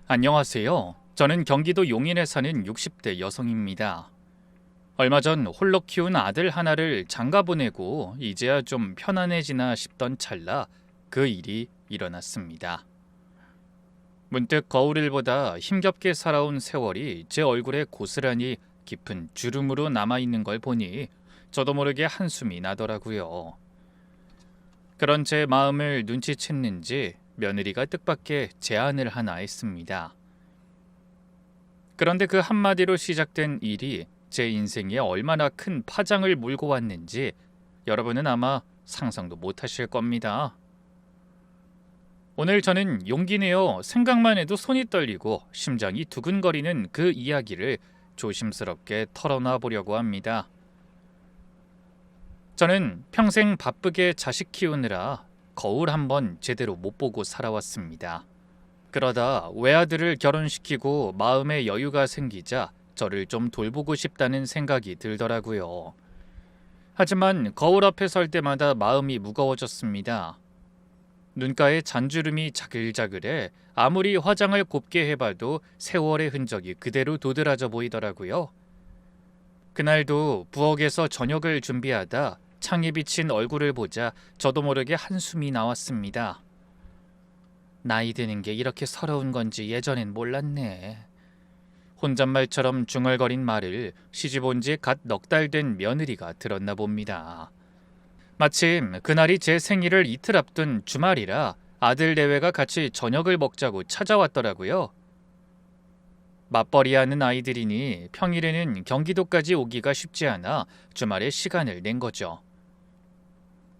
안녕하세요. 저는 경기도 용인에 사는 60대 여성입니다. 얼마 전 홀로 키운 아들 하나를 장가 보내고 이제야 좀 편안해지나 싶던 찰나 그 일이 일어났습니다. 문득 거울을 보다 힘겹게 살아온 세월이 제 얼굴에 고스란히 깊은 주름으로 남아있는 걸 보니 저도 모르게 한숨이 나더라고요. 그런 제 마음을 눈치챘는지 며느리가 뜻밖의 제안을 하나 했습니다. 그런데 그 한마디로 시작된 일이 제 인생에 얼마나 큰 파장을 몰고 왔는지 여러분은 아마 상상도 못하실 겁니다. 오늘 저는 용기 내어 생각만 해도 손이 떨리고 심장이 두근거리는 그 이야기를 조심스럽게 털어놔 보려고 합니다. 저는 평생 바쁘게 자식 키우느라 거울 한번 제대로 못 보고 살아왔습니다. 그러다 외아들을 결혼시키고 마음의 여유가 생기자 저를 좀 돌보고 싶다는 생각이 들더라고요. 하지만 거울 앞에 설 때마다 마음이 무거워졌습니다. 눈가에 잔주름이 자글자글해 아무리 화장을 곱게 해봐도 세월의 흔적이 그대로 도드라져 보이더라고요. 그날도 부엌에서 저녁을 준비하다 창에 비친 얼굴을 보자 저도 모르게 한숨이 나왔습니다. 나이 드는 게 이렇게 서러운 건지 예전엔 몰랐네. 혼잣말처럼 중얼거린 말을 시집 온 지 갓 넉 달 된 며느리가 들었나 봅니다. 마침 그날이 제 생일을 이틀 앞둔 주말이라 아들 내외가 같이 저녁을 먹자고 찾아왔더라고요. 맞벌이하는 아이들이니 평일에는 경기도까지 오기가 쉽지 않아 주말에 시간을 낸 거죠.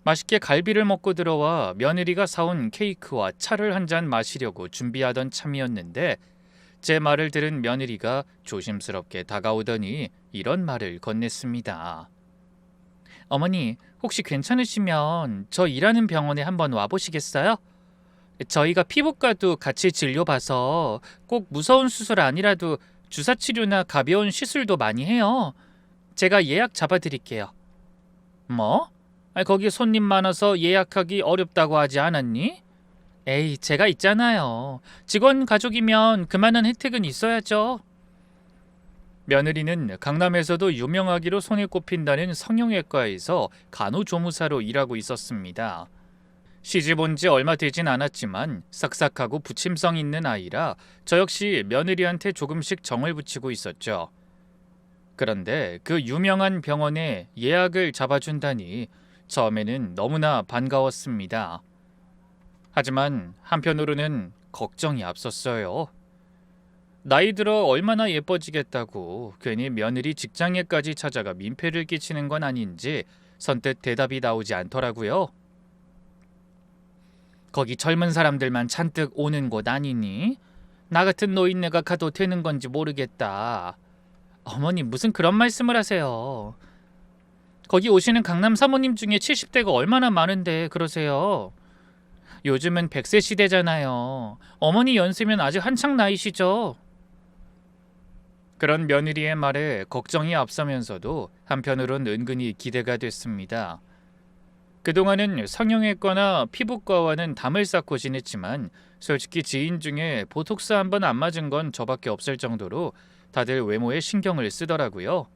맛있게 갈비를 먹고 들어와 며느리가 사온 케이크와 차를 한 잔 마시려고 준비하던 참이었는데 제 말을 들은 며느리가 조심스럽게 다가오더니 이런 말을 건넸습니다. 어머니, 혹시 괜찮으시면 저 일하는 병원에 한번 와보시겠어요? 저희가 피부과도 같이 진료봐서 꼭 무서운 수술 아니라도 주사 치료나 가벼운 시술도 많이 해요. 제가 예약 잡아드릴게요. 뭐? 거기 손님 많아서 예약하기 어렵다고 하지 않았니? 에이, 제가 있잖아요. 직원 가족이면 그만한 혜택은 있어야죠. 며느리는 강남에서도 유명하기로 손에 꼽힌다는 성형외과에서 간호조무사로 일하고 있었습니다. 시집 온 지 얼마 되진 않았지만 싹싹하고 부침성 있는 아이라 저 역시 며느리한테 조금씩 정을 붙이고 있었죠. 그런데 그 유명한 병원에 예약을 잡아준다니 처음에는 너무나 반가웠습니다. 하지만 한편으로는 걱정이 앞섰어요. 나이 들어 얼마나 예뻐지겠다고 괜히 며느리 직장에까지 찾아가 민폐를 끼치는 건 아닌지 선뜻 대답이 나오지 않더라고요. 거기 젊은 사람들만 잔뜩 오는 곳 아니니? 나 같은 노인네가 가도 되는 건지 모르겠다. 어머니 무슨 그런 말씀을 하세요. 거기 오시는 강남 사모님 중에 70대가 얼마나 많은데 그러세요. 요즘은 100세 시대잖아요. 어머니 연세면 아직 한창 나이시죠. 그런 며느리의 말에 걱정이 앞서면서도 한편으론 은근히 기대가 됐습니다. 그동안은 성형외과나 피부과와는 담을 쌓고 지냈지만 솔직히 지인 중에 보톡스 한 번 안 맞은 건 저밖에 없을 정도로 다들 외모에 신경을 쓰더라고요.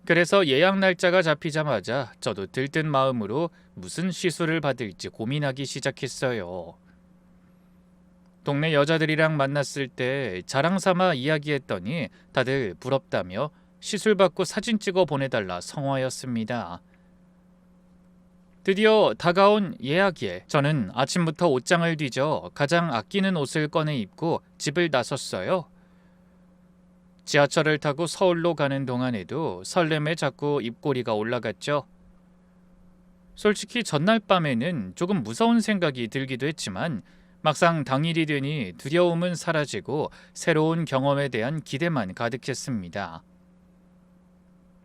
그래서 예약 날짜가 잡히자마자 저도 들뜬 마음으로 무슨 시술을 받을지 고민하기 시작했어요. 동네 여자들이랑 만났을 때 자랑삼아 이야기했더니 다들 부럽다며 시술 받고 사진 찍어 보내달라 성화였습니다. 드디어 다가온 예약에 저는 아침부터 옷장을 뒤져 가장 아끼는 옷을 꺼내 입고 집을 나섰어요. 지하철을 타고 서울로 가는 동안에도 설렘에 자꾸 입꼬리가 올라갔죠. 솔직히 전날 밤에는 조금 무서운 생각이 들기도 했지만 막상 당일이 되니 두려움은 사라지고 새로운 경험에 대한 기대만 가득했습니다.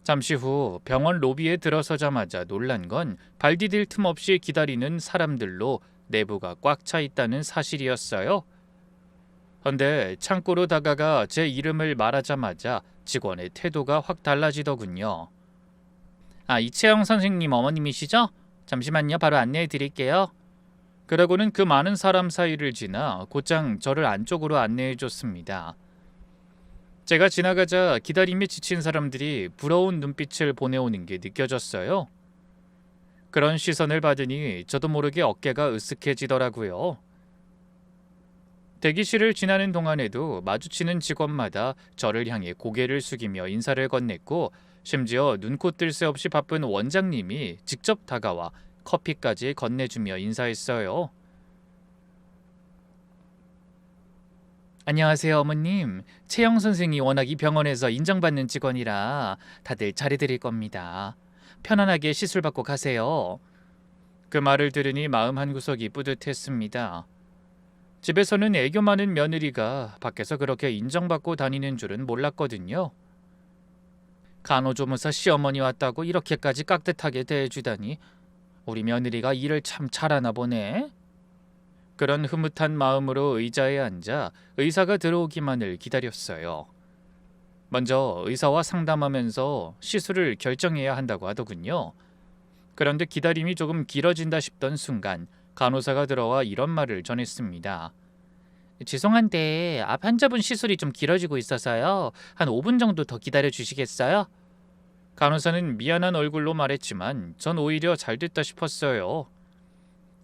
잠시 후 병원 로비에 들어서자마자 놀란 건 발 디딜 틈 없이 기다리는 사람들로 내부가 꽉 차 있다는 사실이었어요. 헌데 창고로 다가가 제 이름을 말하자마자 직원의 태도가 확 달라지더군요. 이채영 선생님 어머님이시죠? 잠시만요. 바로 안내해 드릴게요. 그러고는 그 많은 사람 사이를 지나 곧장 저를 안쪽으로 안내해 줬습니다. 제가 지나가자 기다림에 지친 사람들이 부러운 눈빛을 보내오는 게 느껴졌어요. 그런 시선을 받으니 저도 모르게 어깨가 으쓱해지더라고요. 대기실을 지나는 동안에도 마주치는 직원마다 저를 향해 고개를 숙이며 인사를 건넸고, 심지어 눈코 뜰 새 없이 바쁜 원장님이 직접 다가와 커피까지 건네주며 인사했어요. 안녕하세요, 어머님. 채영 선생이 워낙 이 병원에서 인정받는 직원이라 다들 잘해드릴 겁니다. 편안하게 시술 받고 가세요. 그 말을 들으니 마음 한구석이 뿌듯했습니다. 집에서는 애교 많은 며느리가 밖에서 그렇게 인정받고 다니는 줄은 몰랐거든요. 간호조무사 시어머니 왔다고 이렇게까지 깍듯하게 대해주다니 우리 며느리가 일을 참 잘하나 보네. 그런 흐뭇한 마음으로 의자에 앉아 의사가 들어오기만을 기다렸어요. 먼저 의사와 상담하면서 시술을 결정해야 한다고 하더군요. 그런데 기다림이 조금 길어진다 싶던 순간 간호사가 들어와 이런 말을 전했습니다. 죄송한데 앞 환자분 시술이 좀 길어지고 있어서요. 한 5분 정도 더 기다려 주시겠어요? 간호사는 미안한 얼굴로 말했지만 전 오히려 잘 됐다 싶었어요.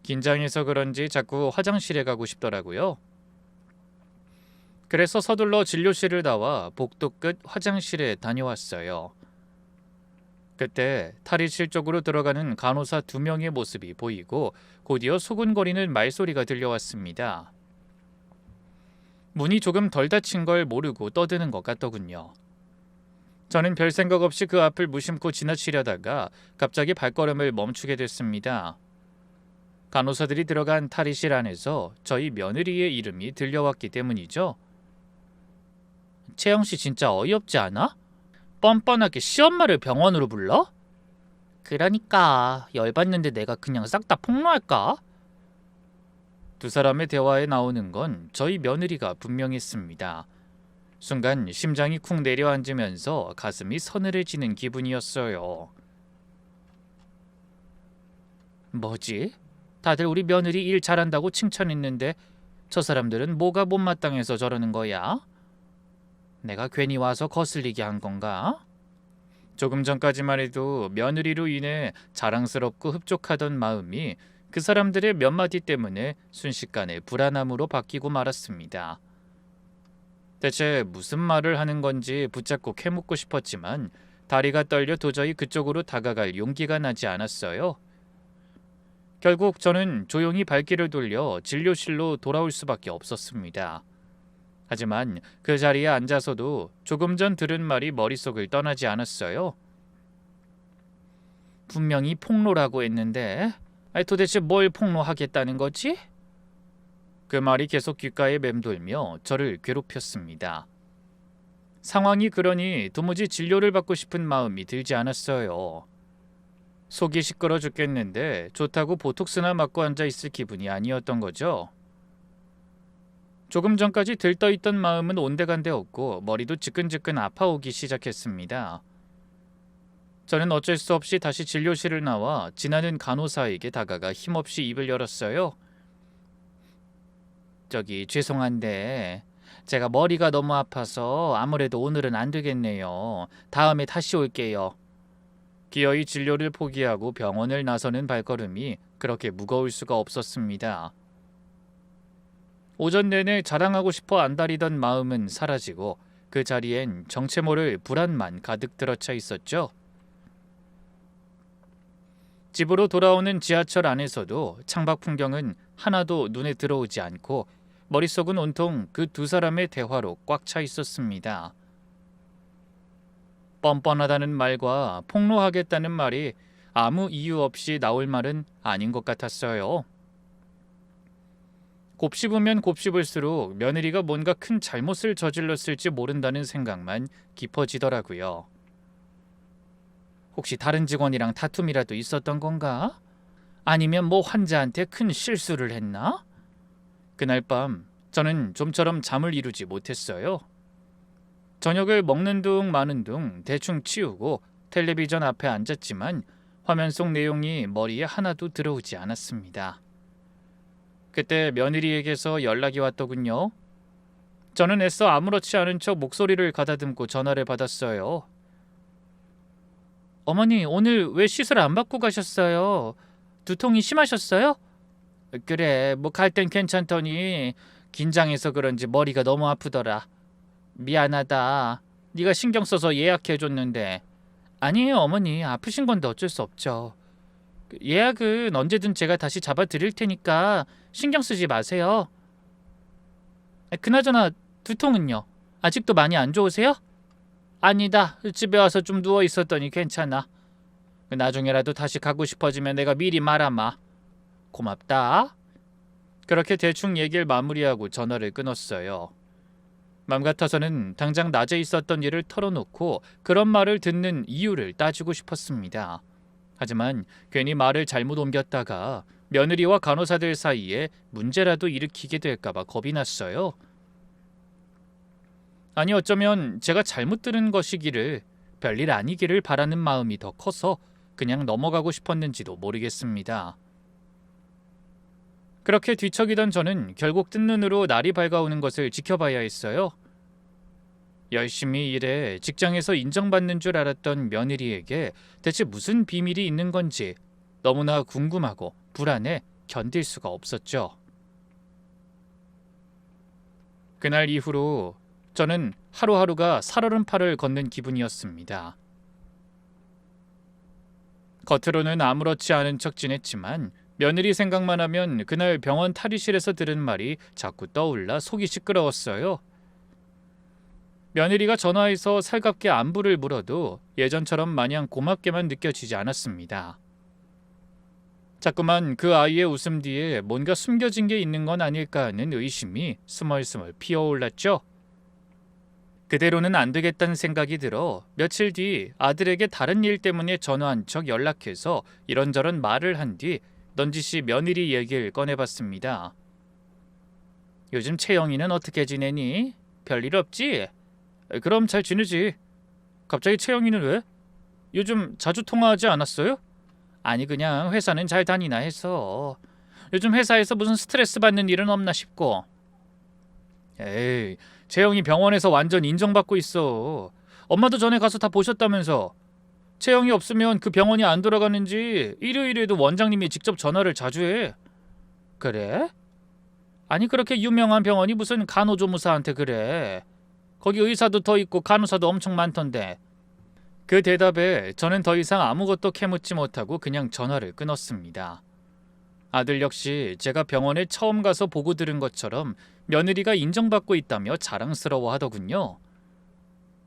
긴장해서 그런지 자꾸 화장실에 가고 싶더라고요. 그래서 서둘러 진료실을 나와 복도 끝 화장실에 다녀왔어요. 그때 탈의실 쪽으로 들어가는 간호사 2명의 모습이 보이고 곧이어 수군거리는 말소리가 들려왔습니다. 문이 조금 덜 닫힌 걸 모르고 떠드는 것 같더군요. 저는 별 생각 없이 그 앞을 무심코 지나치려다가 갑자기 발걸음을 멈추게 됐습니다. 간호사들이 들어간 탈의실 안에서 저희 며느리의 이름이 들려왔기 때문이죠. 채영씨 진짜 어이없지 않아? 뻔뻔하게 시엄마를 병원으로 불러? 그러니까 열받는데 내가 그냥 싹 다 폭로할까? 두 사람의 대화에 나오는 건 저희 며느리가 분명했습니다. 순간 심장이 쿵 내려앉으면서 가슴이 서늘해지는 기분이었어요. 뭐지? 다들 우리 며느리 일 잘한다고 칭찬했는데 저 사람들은 뭐가 못마땅해서 저러는 거야? 내가 괜히 와서 거슬리게 한 건가? 조금 전까지만 해도 며느리로 인해 자랑스럽고 흡족하던 마음이 그 사람들의 몇 마디 때문에 순식간에 불안함으로 바뀌고 말았습니다. 대체 무슨 말을 하는 건지 붙잡고 캐묻고 싶었지만 다리가 떨려 도저히 그쪽으로 다가갈 용기가 나지 않았어요. 결국 저는 조용히 발길을 돌려 진료실로 돌아올 수밖에 없었습니다. 하지만 그 자리에 앉아서도 조금 전 들은 말이 머릿속을 떠나지 않았어요. 분명히 폭로라고 했는데 도대체 뭘 폭로하겠다는 거지? 그 말이 계속 귓가에 맴돌며 저를 괴롭혔습니다. 상황이 그러니 도무지 진료를 받고 싶은 마음이 들지 않았어요. 속이 시끄러 죽겠는데 좋다고 보톡스나 맞고 앉아있을 기분이 아니었던 거죠. 조금 전까지 들떠있던 마음은 온데간데 없고 머리도 지끈지끈 아파오기 시작했습니다. 저는 어쩔 수 없이 다시 진료실을 나와 지나는 간호사에게 다가가 힘없이 입을 열었어요. 저기 죄송한데 제가 머리가 너무 아파서 아무래도 오늘은 안 되겠네요. 다음에 다시 올게요. 기어이 진료를 포기하고 병원을 나서는 발걸음이 그렇게 무거울 수가 없었습니다. 오전 내내 자랑하고 싶어 안달이던 마음은 사라지고 그 자리엔 정체 모를 불안만 가득 들어차 있었죠. 집으로 돌아오는 지하철 안에서도 창밖 풍경은 하나도 눈에 들어오지 않고 머릿속은 온통 그 두 사람의 대화로 꽉 차 있었습니다. 뻔뻔하다는 말과 폭로하겠다는 말이 아무 이유 없이 나올 말은 아닌 것 같았어요. 곱씹으면 곱씹을수록 며느리가 뭔가 큰 잘못을 저질렀을지 모른다는 생각만 깊어지더라고요. 혹시 다른 직원이랑 다툼이라도 있었던 건가? 아니면 뭐 환자한테 큰 실수를 했나? 그날 밤 저는 좀처럼 잠을 이루지 못했어요. 저녁을 먹는 둥 마는 둥 대충 치우고 텔레비전 앞에 앉았지만 화면 속 내용이 머리에 하나도 들어오지 않았습니다. 그때 며느리에게서 연락이 왔더군요. 저는 애써 아무렇지 않은 척 목소리를 가다듬고 전화를 받았어요. 어머니, 오늘 왜 시술 안 받고 가셨어요? 두통이 심하셨어요? 그래, 뭐 갈 땐 괜찮더니 긴장해서 그런지 머리가 너무 아프더라. 미안하다. 네가 신경 써서 예약해줬는데. 아니에요, 어머니. 아프신 건데 어쩔 수 없죠. 예약은 언제든 제가 다시 잡아드릴 테니까 신경 쓰지 마세요. 그나저나 두통은요? 아직도 많이 안 좋으세요? 아니다. 집에 와서 좀 누워 있었더니 괜찮아. 나중에라도 다시 가고 싶어지면 내가 미리 말아마. 고맙다. 그렇게 대충 얘기를 마무리하고 전화를 끊었어요. 맘 같아서는 당장 낮에 있었던 일을 털어놓고 그런 말을 듣는 이유를 따지고 싶었습니다. 하지만 괜히 말을 잘못 옮겼다가 며느리와 간호사들 사이에 문제라도 일으키게 될까봐 겁이 났어요. 아니 어쩌면 제가 잘못 들은 것이기를 별일 아니기를 바라는 마음이 더 커서 그냥 넘어가고 싶었는지도 모르겠습니다. 그렇게 뒤척이던 저는 결국 뜬 눈으로 날이 밝아오는 것을 지켜봐야 했어요. 열심히 일해 직장에서 인정받는 줄 알았던 며느리에게 대체 무슨 비밀이 있는 건지 너무나 궁금하고 불안해 견딜 수가 없었죠. 그날 이후로 저는 하루하루가 살얼음판을 걷는 기분이었습니다. 겉으로는 아무렇지 않은 척 지냈지만 며느리 생각만 하면 그날 병원 탈의실에서 들은 말이 자꾸 떠올라 속이 시끄러웠어요. 며느리가 전화해서 살갑게 안부를 물어도 예전처럼 마냥 고맙게만 느껴지지 않았습니다. 자꾸만 그 아이의 웃음 뒤에 뭔가 숨겨진 게 있는 건 아닐까 하는 의심이 스멀스멀 피어올랐죠. 그대로는 안 되겠다는 생각이 들어 며칠 뒤 아들에게 다른 일 때문에 전화한 척 연락해서 이런저런 말을 한 뒤 넌지시 며느리 얘기를 꺼내봤습니다. 요즘 채영이는 어떻게 지내니? 별일 없지? 그럼 잘 지내지. 갑자기 채영이는 왜? 요즘 자주 통화하지 않았어요? 아니 그냥 회사는 잘 다니나 해서. 요즘 회사에서 무슨 스트레스 받는 일은 없나 싶고. 에이, 채영이 병원에서 완전 인정받고 있어. 엄마도 전에 가서 다 보셨다면서. 채영이 없으면 그 병원이 안 돌아가는지 일요일에도 원장님이 직접 전화를 자주 해. 그래? 아니 그렇게 유명한 병원이 무슨 간호조무사한테 그래. 거기 의사도 더 있고 간호사도 엄청 많던데. 그 대답에 저는 더 이상 아무것도 캐묻지 못하고 그냥 전화를 끊었습니다. 아들 역시 제가 병원에 처음 가서 보고 들은 것처럼 며느리가 인정받고 있다며 자랑스러워 하더군요.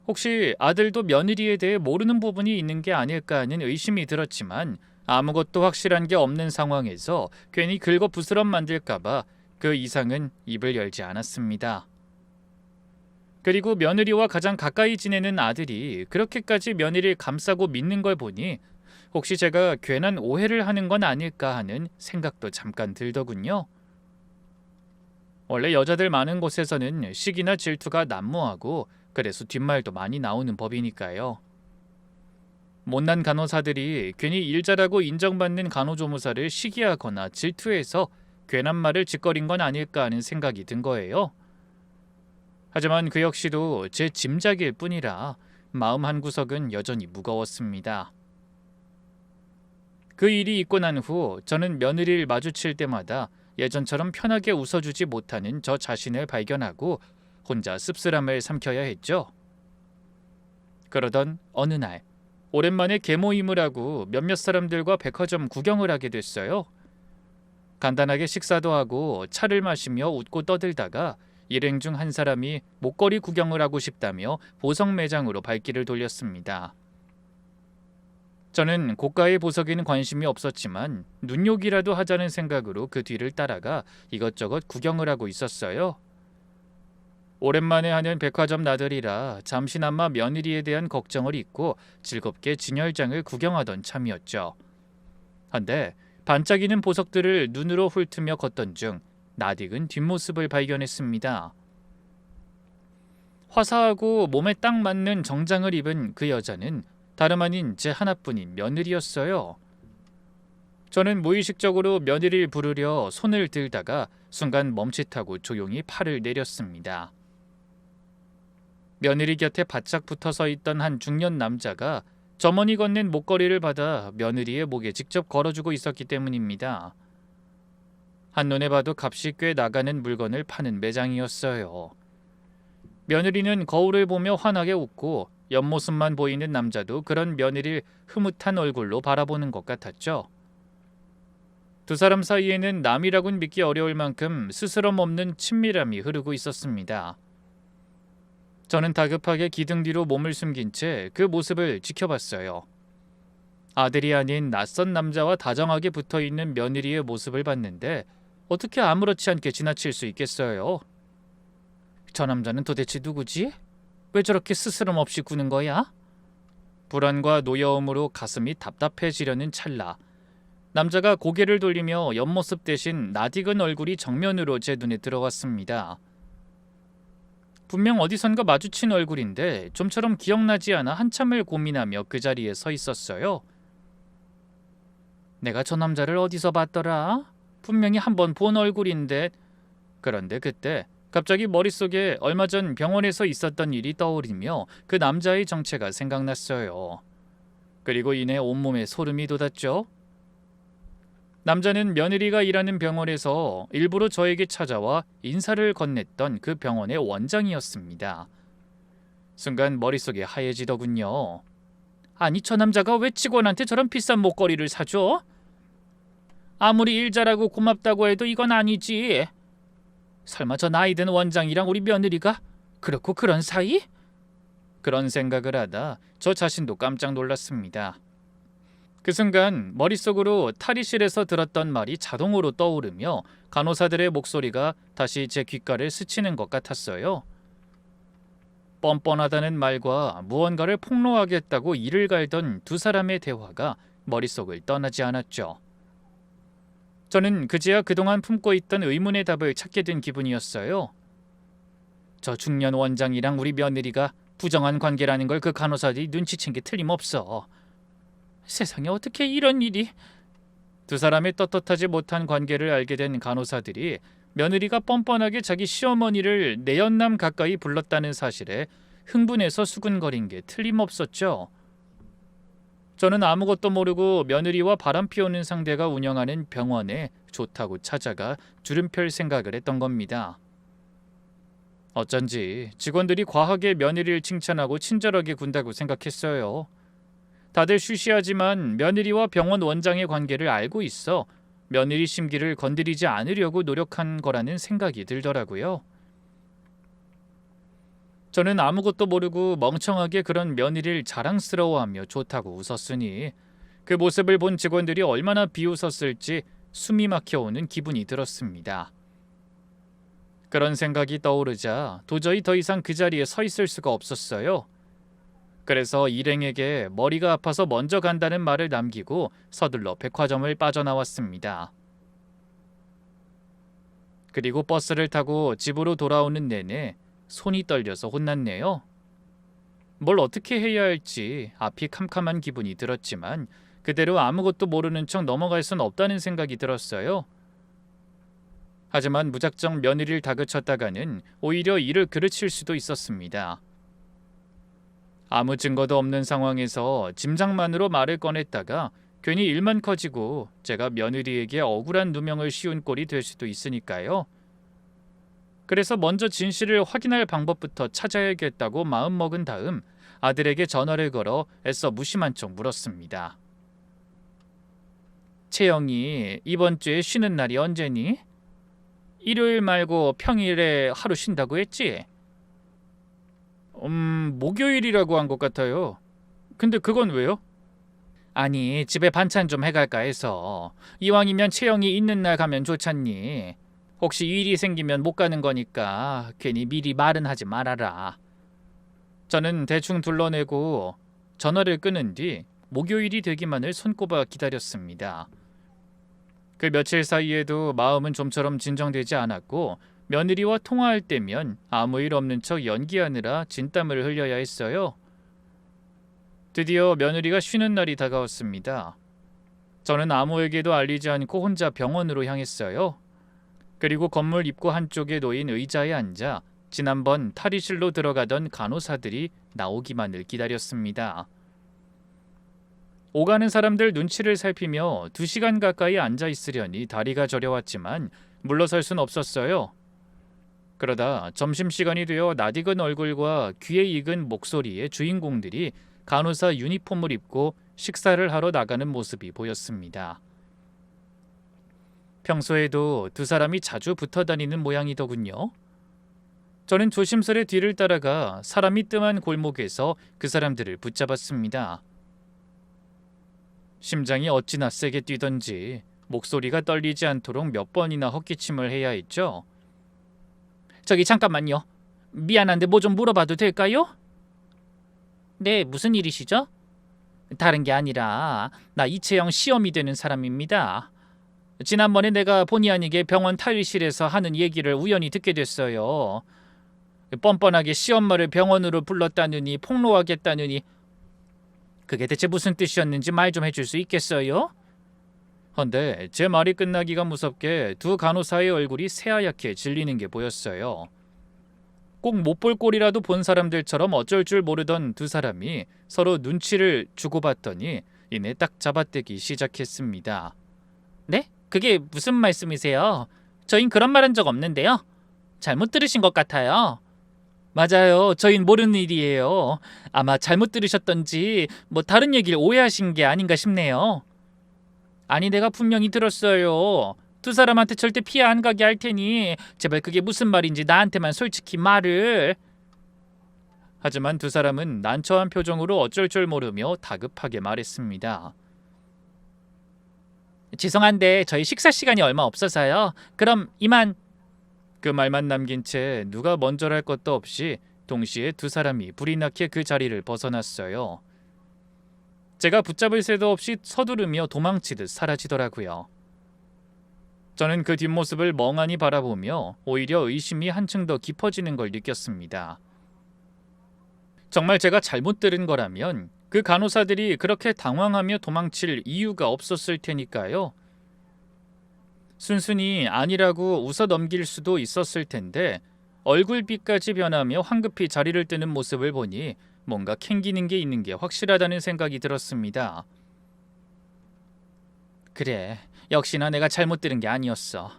혹시 아들도 며느리에 대해 모르는 부분이 있는 게 아닐까 하는 의심이 들었지만 아무것도 확실한 게 없는 상황에서 괜히 긁어부스럼 만들까봐 그 이상은 입을 열지 않았습니다. 그리고 며느리와 가장 가까이 지내는 아들이 그렇게까지 며느리를 감싸고 믿는 걸 보니 혹시 제가 괜한 오해를 하는 건 아닐까 하는 생각도 잠깐 들더군요. 원래 여자들 많은 곳에서는 시기나 질투가 난무하고 그래서 뒷말도 많이 나오는 법이니까요. 못난 간호사들이 괜히 일 잘하고 인정받는 간호조무사를 시기하거나 질투해서 괜한 말을 짓거린 건 아닐까 하는 생각이 든 거예요. 하지만 그 역시도 제 짐작일 뿐이라 마음 한구석은 여전히 무거웠습니다. 그 일이 있고 난 후 저는 며느리를 마주칠 때마다 예전처럼 편하게 웃어주지 못하는 저 자신을 발견하고 혼자 씁쓸함을 삼켜야 했죠. 그러던 어느 날 오랜만에 계모임을 하고 몇몇 사람들과 백화점 구경을 하게 됐어요. 간단하게 식사도 하고 차를 마시며 웃고 떠들다가 일행 중 한 사람이 목걸이 구경을 하고 싶다며 보석 매장으로 발길을 돌렸습니다. 저는 고가의 보석에는 관심이 없었지만 눈요기라도 하자는 생각으로 그 뒤를 따라가 이것저것 구경을 하고 있었어요. 오랜만에 하는 백화점 나들이라 잠시나마 며느리에 대한 걱정을 잊고 즐겁게 진열장을 구경하던 참이었죠. 한데 반짝이는 보석들을 눈으로 훑으며 걷던 중 낯익은 뒷모습을 발견했습니다. 화사하고 몸에 딱 맞는 정장을 입은 그 여자는 다름 아닌 제 하나뿐인 며느리였어요. 저는 무의식적으로 며느리를 부르려 손을 들다가 순간 멈칫하고 조용히 팔을 내렸습니다. 며느리 곁에 바짝 붙어서 있던 한 중년 남자가 점원이 건넨 목걸이를 받아 며느리의 목에 직접 걸어주고 있었기 때문입니다. 한눈에 봐도 값이 꽤 나가는 물건을 파는 매장이었어요. 며느리는 거울을 보며 환하게 웃고 옆모습만 보이는 남자도 그런 며느리를 흐뭇한 얼굴로 바라보는 것 같았죠. 두 사람 사이에는 남이라곤 믿기 어려울 만큼 스스럼 없는 친밀함이 흐르고 있었습니다. 저는 다급하게 기등 뒤로 몸을 숨긴 채 그 모습을 지켜봤어요. 아들이 아닌 낯선 남자와 다정하게 붙어있는 며느리의 모습을 봤는데 어떻게 아무렇지 않게 지나칠 수 있겠어요? 저 남자는 도대체 누구지? 왜 저렇게 스스럼 없이 구는 거야? 불안과 노여움으로 가슴이 답답해지려는 찰나 남자가 고개를 돌리며 옆모습 대신 낯익은 얼굴이 정면으로 제 눈에 들어왔습니다. 분명 어디선가 마주친 얼굴인데 좀처럼 기억나지 않아 한참을 고민하며 그 자리에 서 있었어요. 내가 저 남자를 어디서 봤더라? 분명히 한번 본 얼굴인데. 그런데 그때 갑자기 머릿속에 얼마 전 병원에서 있었던 일이 떠오르며 그 남자의 정체가 생각났어요. 그리고 이내 온몸에 소름이 돋았죠. 남자는 며느리가 일하는 병원에서 일부러 저에게 찾아와 인사를 건넸던 그 병원의 원장이었습니다. 순간 머릿속이 하얘지더군요. 아니 저 남자가 왜 직원한테 저런 비싼 목걸이를 사줘? 아무리 일 잘하고 고맙다고 해도 이건 아니지. 설마 저 나이든 원장이랑 우리 며느리가 그렇고 그런 사이? 그런 생각을 하다 저 자신도 깜짝 놀랐습니다. 그 순간 머릿속으로 탈의실에서 들었던 말이 자동으로 떠오르며 간호사들의 목소리가 다시 제 귓가를 스치는 것 같았어요. 뻔뻔하다는 말과 무언가를 폭로하겠다고 이를 갈던 두 사람의 대화가 머릿속을 떠나지 않았죠. 저는 그제야 그동안 품고 있던 의문의 답을 찾게 된 기분이었어요. 저 중년 원장이랑 우리 며느리가 부정한 관계라는 걸 그 간호사들이 눈치챈 게 틀림없어. 세상에 어떻게 이런 일이. 두 사람의 떳떳하지 못한 관계를 알게 된 간호사들이 며느리가 뻔뻔하게 자기 시어머니를 내연남 가까이 불렀다는 사실에 흥분해서 수군거린 게 틀림없었죠. 저는 아무것도 모르고 며느리와 바람 피우는 상대가 운영하는 병원에 좋다고 찾아가 주름펼 생각을 했던 겁니다. 어쩐지 직원들이 과하게 며느리를 칭찬하고 친절하게 군다고 생각했어요. 다들 쉬쉬하지만 며느리와 병원 원장의 관계를 알고 있어 며느리 심기를 건드리지 않으려고 노력한 거라는 생각이 들더라고요. 저는 아무것도 모르고 멍청하게 그런 며느리를 자랑스러워하며 좋다고 웃었으니 그 모습을 본 직원들이 얼마나 비웃었을지 숨이 막혀오는 기분이 들었습니다. 그런 생각이 떠오르자 도저히 더 이상 그 자리에 서 있을 수가 없었어요. 그래서 일행에게 머리가 아파서 먼저 간다는 말을 남기고 서둘러 백화점을 빠져나왔습니다. 그리고 버스를 타고 집으로 돌아오는 내내 손이 떨려서 혼났네요. 뭘 어떻게 해야 할지 앞이 캄캄한 기분이 들었지만 그대로 아무것도 모르는 척 넘어갈 순 없다는 생각이 들었어요. 하지만 무작정 며느리를 다그쳤다가는 오히려 일을 그르칠 수도 있었습니다. 아무 증거도 없는 상황에서 짐작만으로 말을 꺼냈다가 괜히 일만 커지고 제가 며느리에게 억울한 누명을 씌운 꼴이 될 수도 있으니까요. 그래서 먼저 진실을 확인할 방법부터 찾아야겠다고 마음먹은 다음 아들에게 전화를 걸어 애써 무심한 척 물었습니다. 채영이 이번 주에 쉬는 날이 언제니? 일요일 말고 평일에 하루 쉰다고 했지? 목요일이라고 한 것 같아요. 근데 그건 왜요? 아니 집에 반찬 좀 해갈까 해서. 이왕이면 채영이 있는 날 가면 좋잖니. 혹시 일이 생기면 못 가는 거니까 괜히 미리 말은 하지 말아라. 저는 대충 둘러내고 전화를 끊은 뒤 목요일이 되기만을 손꼽아 기다렸습니다. 그 며칠 사이에도 마음은 좀처럼 진정되지 않았고 며느리와 통화할 때면 아무 일 없는 척 연기하느라 진땀을 흘려야 했어요. 드디어 며느리가 쉬는 날이 다가왔습니다. 저는 아무에게도 알리지 않고 혼자 병원으로 향했어요. 그리고 건물 입구 한쪽에 놓인 의자에 앉아 지난번 탈의실로 들어가던 간호사들이 나오기만을 기다렸습니다. 오가는 사람들 눈치를 살피며 2시간 가까이 앉아 있으려니 다리가 저려왔지만 물러설 순 없었어요. 그러다 점심시간이 되어 낯익은 얼굴과 귀에 익은 목소리의 주인공들이 간호사 유니폼을 입고 식사를 하러 나가는 모습이 보였습니다. 평소에도 두 사람이 자주 붙어 다니는 모양이더군요. 저는 조심스레 뒤를 따라가 사람이 뜸한 골목에서 그 사람들을 붙잡았습니다. 심장이 어찌나 세게 뛰던지 목소리가 떨리지 않도록 몇 번이나 헛기침을 해야 했죠. 저기 잠깐만요. 미안한데 뭐 좀 물어봐도 될까요? 네, 무슨 일이시죠? 다른 게 아니라 나 이채영 시험이 되는 사람입니다. 지난번에 내가 본의 아니게 병원 탈의실에서 하는 얘기를 우연히 듣게 됐어요. 뻔뻔하게 시엄마를 병원으로 불렀다느니 폭로하겠다느니 그게 대체 무슨 뜻이었는지 말 좀 해줄 수 있겠어요? 헌데 제 말이 끝나기가 무섭게 두 간호사의 얼굴이 새하얗게 질리는 게 보였어요. 꼭 못 볼 꼴이라도 본 사람들처럼 어쩔 줄 모르던 두 사람이 서로 눈치를 주고받더니 이내 딱 잡아떼기 시작했습니다. 네? 그게 무슨 말씀이세요? 저흰 그런 말 한 적 없는데요. 잘못 들으신 것 같아요. 맞아요. 저흰 모르는 일이에요. 아마 잘못 들으셨던지 뭐 다른 얘기를 오해하신 게 아닌가 싶네요. 아니 내가 분명히 들었어요. 두 사람한테 절대 피해 안 가게 할 테니 제발 그게 무슨 말인지 나한테만 솔직히 말을. 하지만 두 사람은 난처한 표정으로 어쩔 줄 모르며 다급하게 말했습니다. 죄송한데 저희 식사 시간이 얼마 없어서요. 그럼 이만. 그 말만 남긴 채 누가 먼저랄 것도 없이 동시에 두 사람이 불이 나게 그 자리를 벗어났어요. 제가 붙잡을 새도 없이 서두르며 도망치듯 사라지더라고요. 저는 그 뒷모습을 멍하니 바라보며 오히려 의심이 한층 더 깊어지는 걸 느꼈습니다. 정말 제가 잘못 들은 거라면 그 간호사들이 그렇게 당황하며 도망칠 이유가 없었을 테니까요. 순순히 아니라고 웃어 넘길 수도 있었을 텐데 얼굴빛까지 변하며 황급히 자리를 뜨는 모습을 보니 뭔가 캥기는 게 있는 게 확실하다는 생각이 들었습니다. 그래, 역시나 내가 잘못 들은 게 아니었어.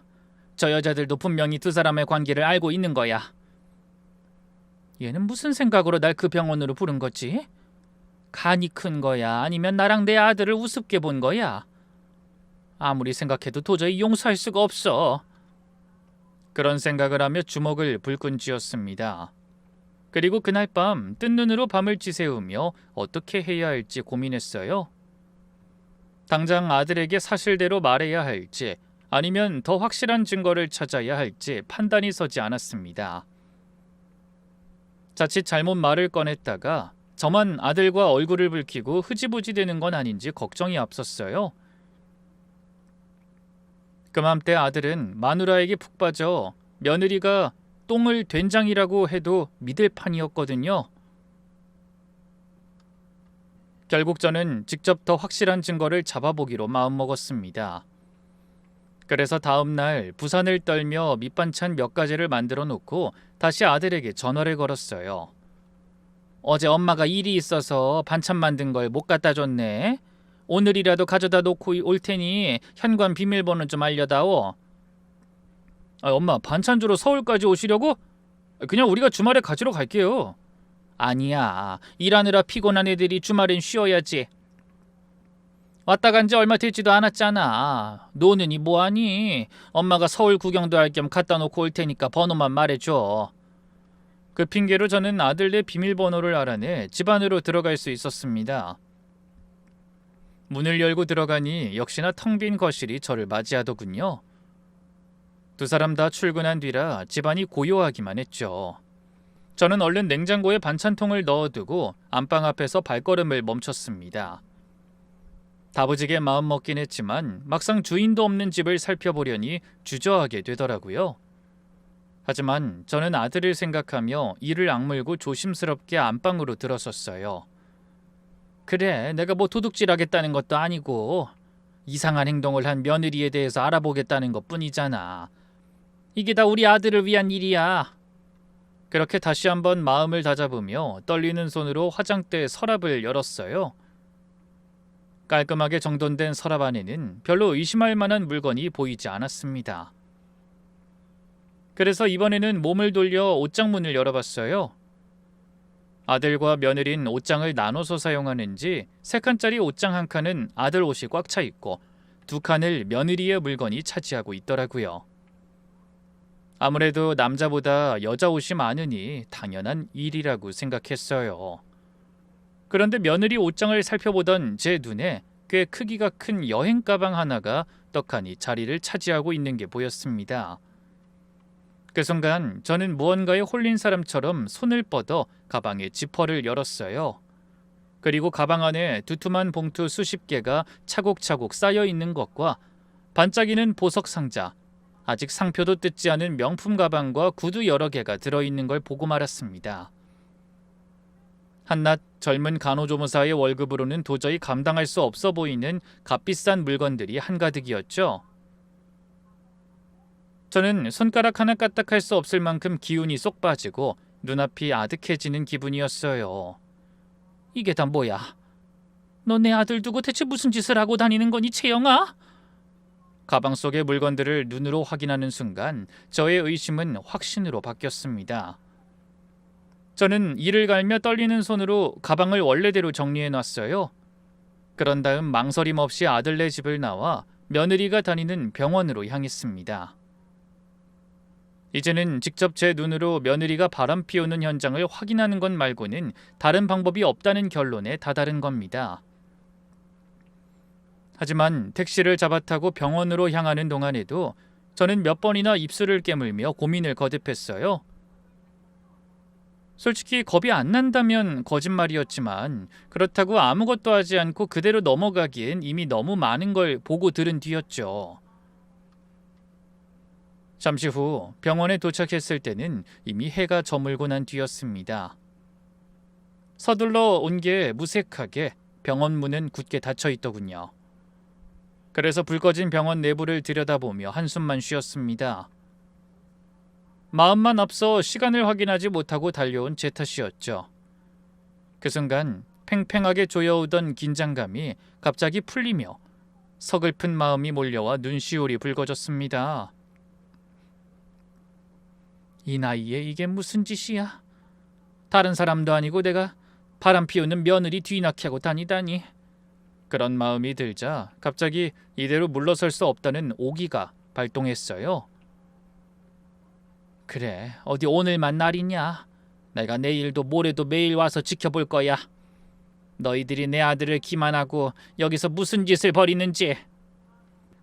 저 여자들도 분명히 두 사람의 관계를 알고 있는 거야. 얘는 무슨 생각으로 날 그 병원으로 부른 거지? 간이 큰 거야? 아니면 나랑 내 아들을 우습게 본 거야? 아무리 생각해도 도저히 용서할 수가 없어. 그런 생각을 하며 주먹을 불끈 쥐었습니다. 그리고 그날 밤 뜬 눈으로 밤을 지새우며 어떻게 해야 할지 고민했어요. 당장 아들에게 사실대로 말해야 할지 아니면 더 확실한 증거를 찾아야 할지 판단이 서지 않았습니다. 자칫 잘못 말을 꺼냈다가 저만 아들과 얼굴을 붉히고 흐지부지 되는 건 아닌지 걱정이 앞섰어요. 그맘때 아들은 마누라에게 푹 빠져 며느리가 똥을 된장이라고 해도 믿을 판이었거든요. 결국 저는 직접 더 확실한 증거를 잡아보기로 마음먹었습니다. 그래서 다음 날 부산을 떨며 밑반찬 몇 가지를 만들어 놓고 다시 아들에게 전화를 걸었어요. 어제 엄마가 일이 있어서 반찬 만든 걸 못 갖다 줬네. 오늘이라도 가져다 놓고 올 테니 현관 비밀번호 좀 알려다오. 엄마 반찬 주러 서울까지 오시려고? 그냥 우리가 주말에 가지러 갈게요. 아니야. 일하느라 피곤한 애들이 주말엔 쉬어야지. 왔다 간 지 얼마 되지도 않았잖아. 노는이 뭐하니? 엄마가 서울 구경도 할 겸 갖다 놓고 올 테니까 번호만 말해줘. 그 핑계로 저는 아들네 비밀번호를 알아내 집 안으로 들어갈 수 있었습니다. 문을 열고 들어가니 역시나 텅 빈 거실이 저를 맞이하더군요. 두 사람 다 출근한 뒤라 집안이 고요하기만 했죠. 저는 얼른 냉장고에 반찬통을 넣어두고 안방 앞에서 발걸음을 멈췄습니다. 다부지게 마음먹긴 했지만 막상 주인도 없는 집을 살펴보려니 주저하게 되더라고요. 하지만 저는 아들을 생각하며 이를 악물고 조심스럽게 안방으로 들어섰어요. 그래, 내가 뭐 도둑질하겠다는 것도 아니고 이상한 행동을 한 며느리에 대해서 알아보겠다는 것뿐이잖아. 이게 다 우리 아들을 위한 일이야. 그렇게 다시 한번 마음을 다잡으며 떨리는 손으로 화장대 서랍을 열었어요. 깔끔하게 정돈된 서랍 안에는 별로 의심할 만한 물건이 보이지 않았습니다. 그래서 이번에는 몸을 돌려 옷장문을 열어봤어요. 아들과 며느린 옷장을 나눠서 사용하는지 3칸짜리 옷장 한 칸은 아들 옷이 꽉 차 있고 2칸을 며느리의 물건이 차지하고 있더라고요. 아무래도 남자보다 여자 옷이 많으니 당연한 일이라고 생각했어요. 그런데 며느리 옷장을 살펴보던 제 눈에 꽤 크기가 큰 여행 가방 하나가 떡하니 자리를 차지하고 있는 게 보였습니다. 그 순간 저는 무언가에 홀린 사람처럼 손을 뻗어 가방의 지퍼를 열었어요. 그리고 가방 안에 두툼한 봉투 수십 개가 차곡차곡 쌓여 있는 것과 반짝이는 보석 상자, 아직 상표도 뜯지 않은 명품 가방과 구두 여러 개가 들어있는 걸 보고 말았습니다. 한낱 젊은 간호조무사의 월급으로는 도저히 감당할 수 없어 보이는 값비싼 물건들이 한가득이었죠. 저는 손가락 하나 까딱할 수 없을 만큼 기운이 쏙 빠지고 눈앞이 아득해지는 기분이었어요. 이게 다 뭐야? 너 내 아들 두고 대체 무슨 짓을 하고 다니는 거니, 채영아? 가방 속의 물건들을 눈으로 확인하는 순간 저의 의심은 확신으로 바뀌었습니다. 저는 이를 갈며 떨리는 손으로 가방을 원래대로 정리해놨어요. 그런 다음 망설임 없이 아들네 집을 나와 며느리가 다니는 병원으로 향했습니다. 이제는 직접 제 눈으로 며느리가 바람 피우는 현장을 확인하는 것 말고는 다른 방법이 없다는 결론에 다다른 겁니다. 하지만 택시를 잡아타고 병원으로 향하는 동안에도 저는 몇 번이나 입술을 깨물며 고민을 거듭했어요. 솔직히 겁이 안 난다면 거짓말이었지만 그렇다고 아무것도 하지 않고 그대로 넘어가기엔 이미 너무 많은 걸 보고 들은 뒤였죠. 잠시 후 병원에 도착했을 때는 이미 해가 저물고 난 뒤였습니다. 서둘러 온 게 무색하게 병원 문은 굳게 닫혀 있더군요. 그래서 불 꺼진 병원 내부를 들여다보며 한숨만 쉬었습니다. 마음만 앞서 시간을 확인하지 못하고 달려온 제 탓이었죠. 그 순간 팽팽하게 조여오던 긴장감이 갑자기 풀리며 서글픈 마음이 몰려와 눈시울이 붉어졌습니다. 이 나이에 이게 무슨 짓이야? 다른 사람도 아니고 내가 바람 피우는 며느리 뒤낚이하고 다니다니. 그런 마음이 들자 갑자기 이대로 물러설 수 없다는 오기가 발동했어요. 그래, 어디 오늘만 날이냐? 내가 내일도 모레도 매일 와서 지켜볼 거야. 너희들이 내 아들을 기만하고 여기서 무슨 짓을 벌이는지.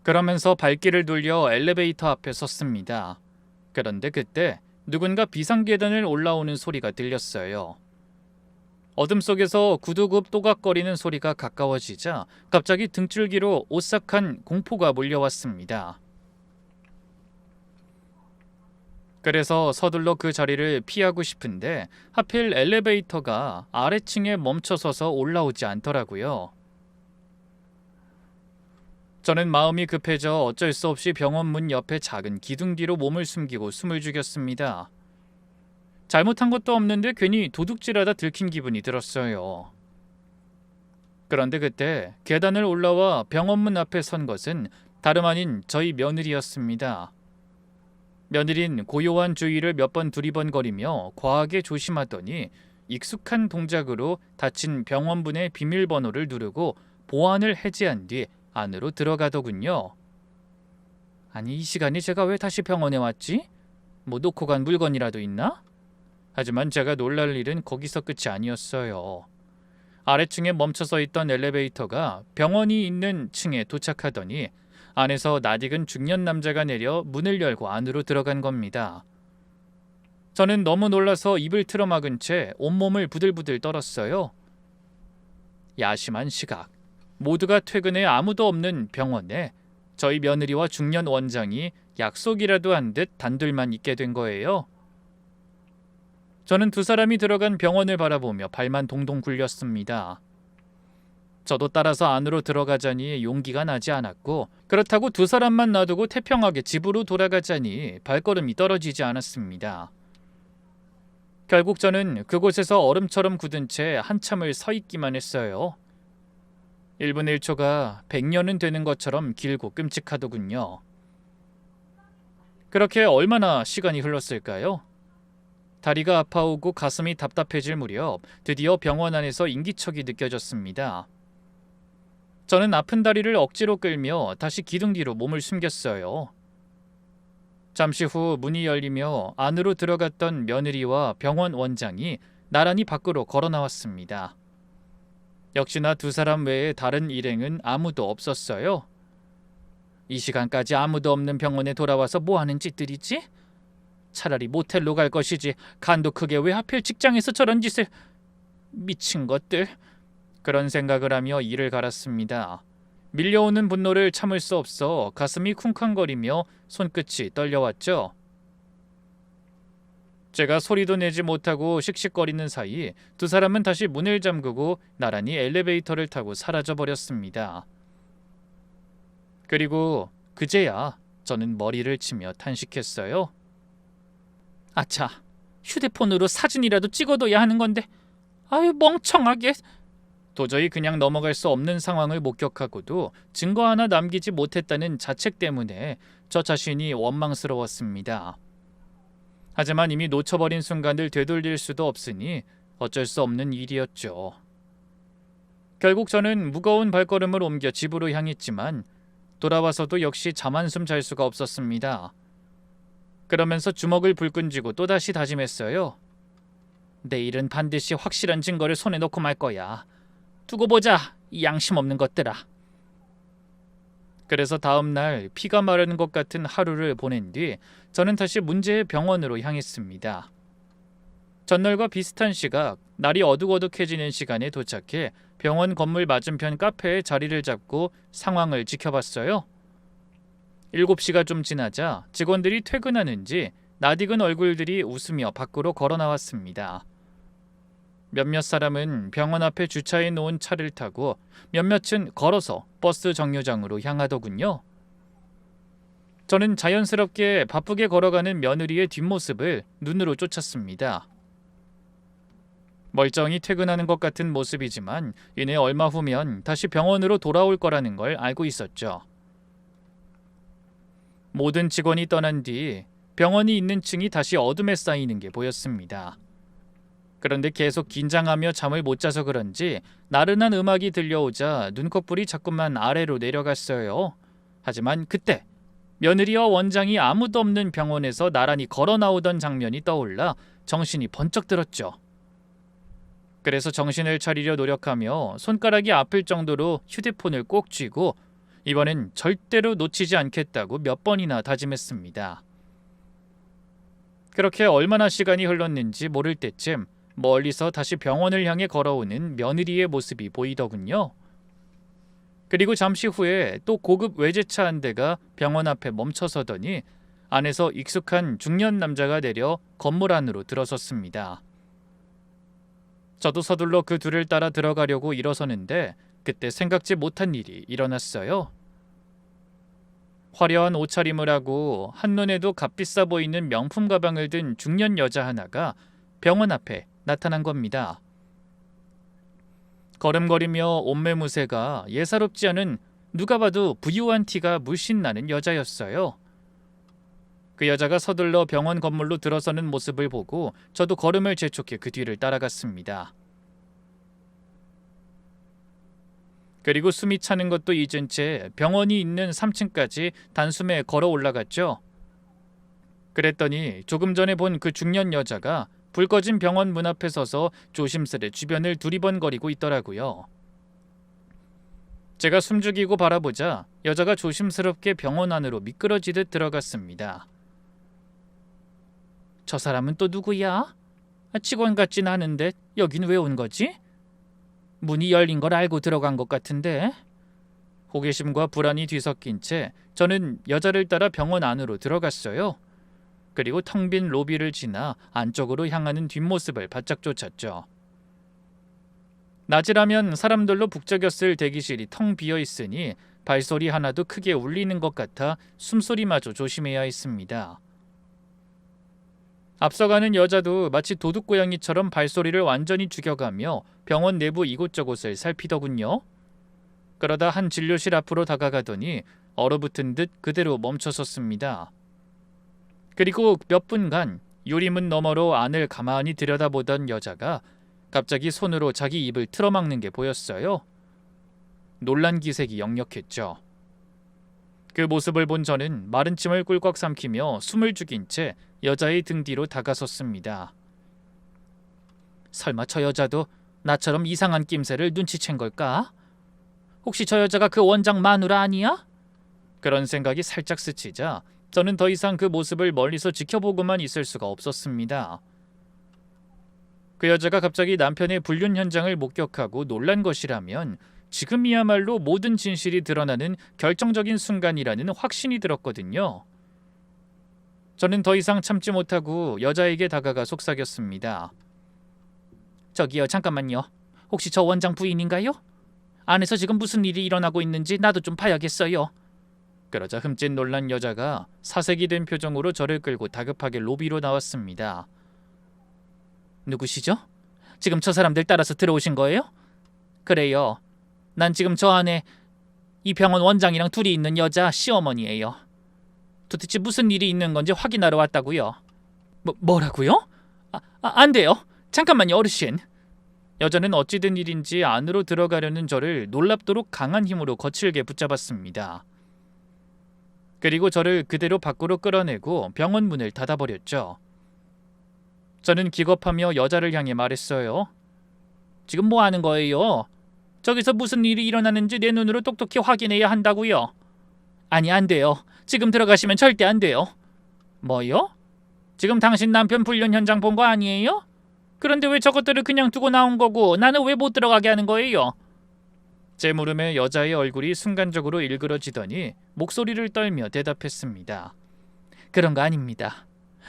그러면서 발길을 돌려 엘리베이터 앞에 섰습니다. 그런데 그때 누군가 비상계단을 올라오는 소리가 들렸어요. 어둠 속에서 구두굽 또각거리는 소리가 가까워지자 갑자기 등줄기로 오싹한 공포가 몰려왔습니다. 그래서 서둘러 그 자리를 피하고 싶은데 하필 엘리베이터가 아래층에 멈춰서서 올라오지 않더라고요. 저는 마음이 급해져 어쩔 수 없이 병원 문 옆에 작은 기둥 뒤로 몸을 숨기고 숨을 죽였습니다. 잘못한 것도 없는데 괜히 도둑질하다 들킨 기분이 들었어요. 그런데 그때 계단을 올라와 병원 문 앞에 선 것은 다름 아닌 저희 며느리였습니다. 며느린 고요한 주의를 몇 번 두리번거리며 과하게 조심하더니 익숙한 동작으로 닫힌 병원문의 비밀번호를 누르고 보안을 해제한 뒤 안으로 들어가더군요. 아니, 이 시간에 제가 왜 다시 병원에 왔지? 뭐 놓고 간 물건이라도 있나? 하지만 제가 놀랄 일은 거기서 끝이 아니었어요. 아래층에 멈춰서 있던 엘리베이터가 병원이 있는 층에 도착하더니 안에서 낯익은 중년 남자가 내려 문을 열고 안으로 들어간 겁니다. 저는 너무 놀라서 입을 틀어막은 채 온몸을 부들부들 떨었어요. 야심한 시각. 모두가 퇴근해 아무도 없는 병원에 저희 며느리와 중년 원장이 약속이라도 한 듯 단둘만 있게 된 거예요. 저는 두 사람이 들어간 병원을 바라보며 발만 동동 굴렸습니다. 저도 따라서 안으로 들어가자니 용기가 나지 않았고, 그렇다고 두 사람만 놔두고 태평하게 집으로 돌아가자니 발걸음이 떨어지지 않았습니다. 결국 저는 그곳에서 얼음처럼 굳은 채 한참을 서 있기만 했어요. 1분 1초가 100년은 되는 것처럼 길고 끔찍하더군요. 그렇게 얼마나 시간이 흘렀을까요? 다리가 아파오고 가슴이 답답해질 무렵 드디어 병원 안에서 인기척이 느껴졌습니다. 저는 아픈 다리를 억지로 끌며 다시 기둥 뒤로 몸을 숨겼어요. 잠시 후 문이 열리며 안으로 들어갔던 며느리와 병원 원장이 나란히 밖으로 걸어 나왔습니다. 역시나 두 사람 외에 다른 일행은 아무도 없었어요. 이 시간까지 아무도 없는 병원에 돌아와서 뭐 하는 짓들이지? 차라리 모텔로 갈 것이지, 간도 크게 왜 하필 직장에서 저런 짓을... 미친 것들. 그런 생각을 하며 이를 갈았습니다. 밀려오는 분노를 참을 수 없어 가슴이 쿵쾅거리며 손끝이 떨려왔죠. 제가 소리도 내지 못하고 씩씩거리는 사이 두 사람은 다시 문을 잠그고 나란히 엘리베이터를 타고 사라져버렸습니다. 그리고 그제야 저는 머리를 치며 탄식했어요. 아차, 휴대폰으로 사진이라도 찍어둬야 하는 건데, 아유 멍청하게. 도저히 그냥 넘어갈 수 없는 상황을 목격하고도 증거 하나 남기지 못했다는 자책 때문에 저 자신이 원망스러웠습니다. 하지만 이미 놓쳐버린 순간을 되돌릴 수도 없으니 어쩔 수 없는 일이었죠. 결국 저는 무거운 발걸음을 옮겨 집으로 향했지만 돌아와서도 역시 잠 한숨 잘 수가 없었습니다. 그러면서 주먹을 불끈 쥐고 또다시 다짐했어요. 내일은 반드시 확실한 증거를 손에 놓고 말 거야. 두고 보자, 이 양심 없는 것들아. 그래서 다음 날 피가 마르는 것 같은 하루를 보낸 뒤 저는 다시 문제의 병원으로 향했습니다. 전날과 비슷한 시각, 날이 어둑어둑해지는 시간에 도착해 병원 건물 맞은편 카페에 자리를 잡고 상황을 지켜봤어요. 7시가 좀 지나자 직원들이 퇴근하는지 낯익은 얼굴들이 웃으며 밖으로 걸어 나왔습니다. 몇몇 사람은 병원 앞에 주차해 놓은 차를 타고 몇몇은 걸어서 버스 정류장으로 향하더군요. 저는 자연스럽게 바쁘게 걸어가는 며느리의 뒷모습을 눈으로 쫓았습니다. 멀쩡히 퇴근하는 것 같은 모습이지만 이내 얼마 후면 다시 병원으로 돌아올 거라는 걸 알고 있었죠. 모든 직원이 떠난 뒤 병원이 있는 층이 다시 어둠에 쌓이는 게 보였습니다. 그런데 계속 긴장하며 잠을 못 자서 그런지 나른한 음악이 들려오자 눈꺼풀이 자꾸만 아래로 내려갔어요. 하지만 그때 며느리와 원장이 아무도 없는 병원에서 나란히 걸어 나오던 장면이 떠올라 정신이 번쩍 들었죠. 그래서 정신을 차리려 노력하며 손가락이 아플 정도로 휴대폰을 꼭 쥐고 이번엔 절대로 놓치지 않겠다고 몇 번이나 다짐했습니다. 그렇게 얼마나 시간이 흘렀는지 모를 때쯤 멀리서 다시 병원을 향해 걸어오는 며느리의 모습이 보이더군요. 그리고 잠시 후에 또 고급 외제차 한 대가 병원 앞에 멈춰서더니 안에서 익숙한 중년 남자가 내려 건물 안으로 들어섰습니다. 저도 서둘러 그 둘을 따라 들어가려고 일어서는데 그때 생각지 못한 일이 일어났어요. 화려한 옷차림을 하고 한눈에도 값비싸 보이는 명품 가방을 든 중년 여자 하나가 병원 앞에 나타난 겁니다. 걸음걸이며 옷매무새가 예사롭지 않은 누가 봐도 부유한 티가 물씬 나는 여자였어요. 그 여자가 서둘러 병원 건물로 들어서는 모습을 보고 저도 걸음을 재촉해 그 뒤를 따라갔습니다. 그리고 숨이 차는 것도 잊은 채 병원이 있는 3층까지 단숨에 걸어 올라갔죠. 그랬더니 조금 전에 본 그 중년 여자가 불 꺼진 병원 문 앞에 서서 조심스레 주변을 두리번거리고 있더라고요. 제가 숨죽이고 바라보자 여자가 조심스럽게 병원 안으로 미끄러지듯 들어갔습니다. 저 사람은 또 누구야? 직원 같진 않은데 여긴 왜 온 거지? 문이 열린 걸 알고 들어간 것 같은데. 호기심과 불안이 뒤섞인 채 저는 여자를 따라 병원 안으로 들어갔어요. 그리고 텅 빈 로비를 지나 안쪽으로 향하는 뒷모습을 바짝 쫓았죠. 낮이라면 사람들로 북적였을 대기실이 텅 비어 있으니 발소리 하나도 크게 울리는 것 같아 숨소리마저 조심해야 했습니다. 앞서가는 여자도 마치 도둑고양이처럼 발소리를 완전히 죽여가며 병원 내부 이곳저곳을 살피더군요. 그러다 한 진료실 앞으로 다가가더니 얼어붙은 듯 그대로 멈춰섰습니다. 그리고 몇 분간 유리문 너머로 안을 가만히 들여다보던 여자가 갑자기 손으로 자기 입을 틀어막는 게 보였어요. 놀란 기색이 역력했죠. 그 모습을 본 저는 마른 침을 꿀꺽 삼키며 숨을 죽인 채 여자의 등 뒤로 다가섰습니다. 설마 저 여자도 나처럼 이상한 낌새를 눈치챈 걸까? 혹시 저 여자가 그 원장 마누라 아니야? 그런 생각이 살짝 스치자 저는 더 이상 그 모습을 멀리서 지켜보고만 있을 수가 없었습니다. 그 여자가 갑자기 남편의 불륜 현장을 목격하고 놀란 것이라면 지금이야말로 모든 진실이 드러나는 결정적인 순간이라는 확신이 들었거든요. 저는 더 이상 참지 못하고 여자에게 다가가 속삭였습니다. 저기요, 잠깐만요. 혹시 저 원장 부인인가요? 안에서 지금 무슨 일이 일어나고 있는지 나도 좀 봐야겠어요. 그러자 흠칫 놀란 여자가 사색이 된 표정으로 저를 끌고 다급하게 로비로 나왔습니다. 누구시죠? 지금 저 사람들 따라서 들어오신 거예요? 그래요. 난 지금 저 안에 이 병원 원장이랑 둘이 있는 여자 시어머니예요. 도대체 무슨 일이 있는 건지 확인하러 왔다고요. 뭐라고요? 안 돼요. 잠깐만요, 어르신. 여자는 어찌된 일인지 안으로 들어가려는 저를 놀랍도록 강한 힘으로 거칠게 붙잡았습니다. 그리고 저를 그대로 밖으로 끌어내고 병원 문을 닫아버렸죠. 저는 기겁하며 여자를 향해 말했어요. 지금 뭐 하는 거예요? 저기서 무슨 일이 일어나는지 내 눈으로 똑똑히 확인해야 한다고요. 아니, 안 돼요. 지금 들어가시면 절대 안 돼요. 뭐요? 지금 당신 남편 불륜 현장 본 거 아니에요? 그런데 왜 저것들을 그냥 두고 나온 거고 나는 왜 못 들어가게 하는 거예요? 제 물음에 여자의 얼굴이 순간적으로 일그러지더니 목소리를 떨며 대답했습니다. 그런 거 아닙니다.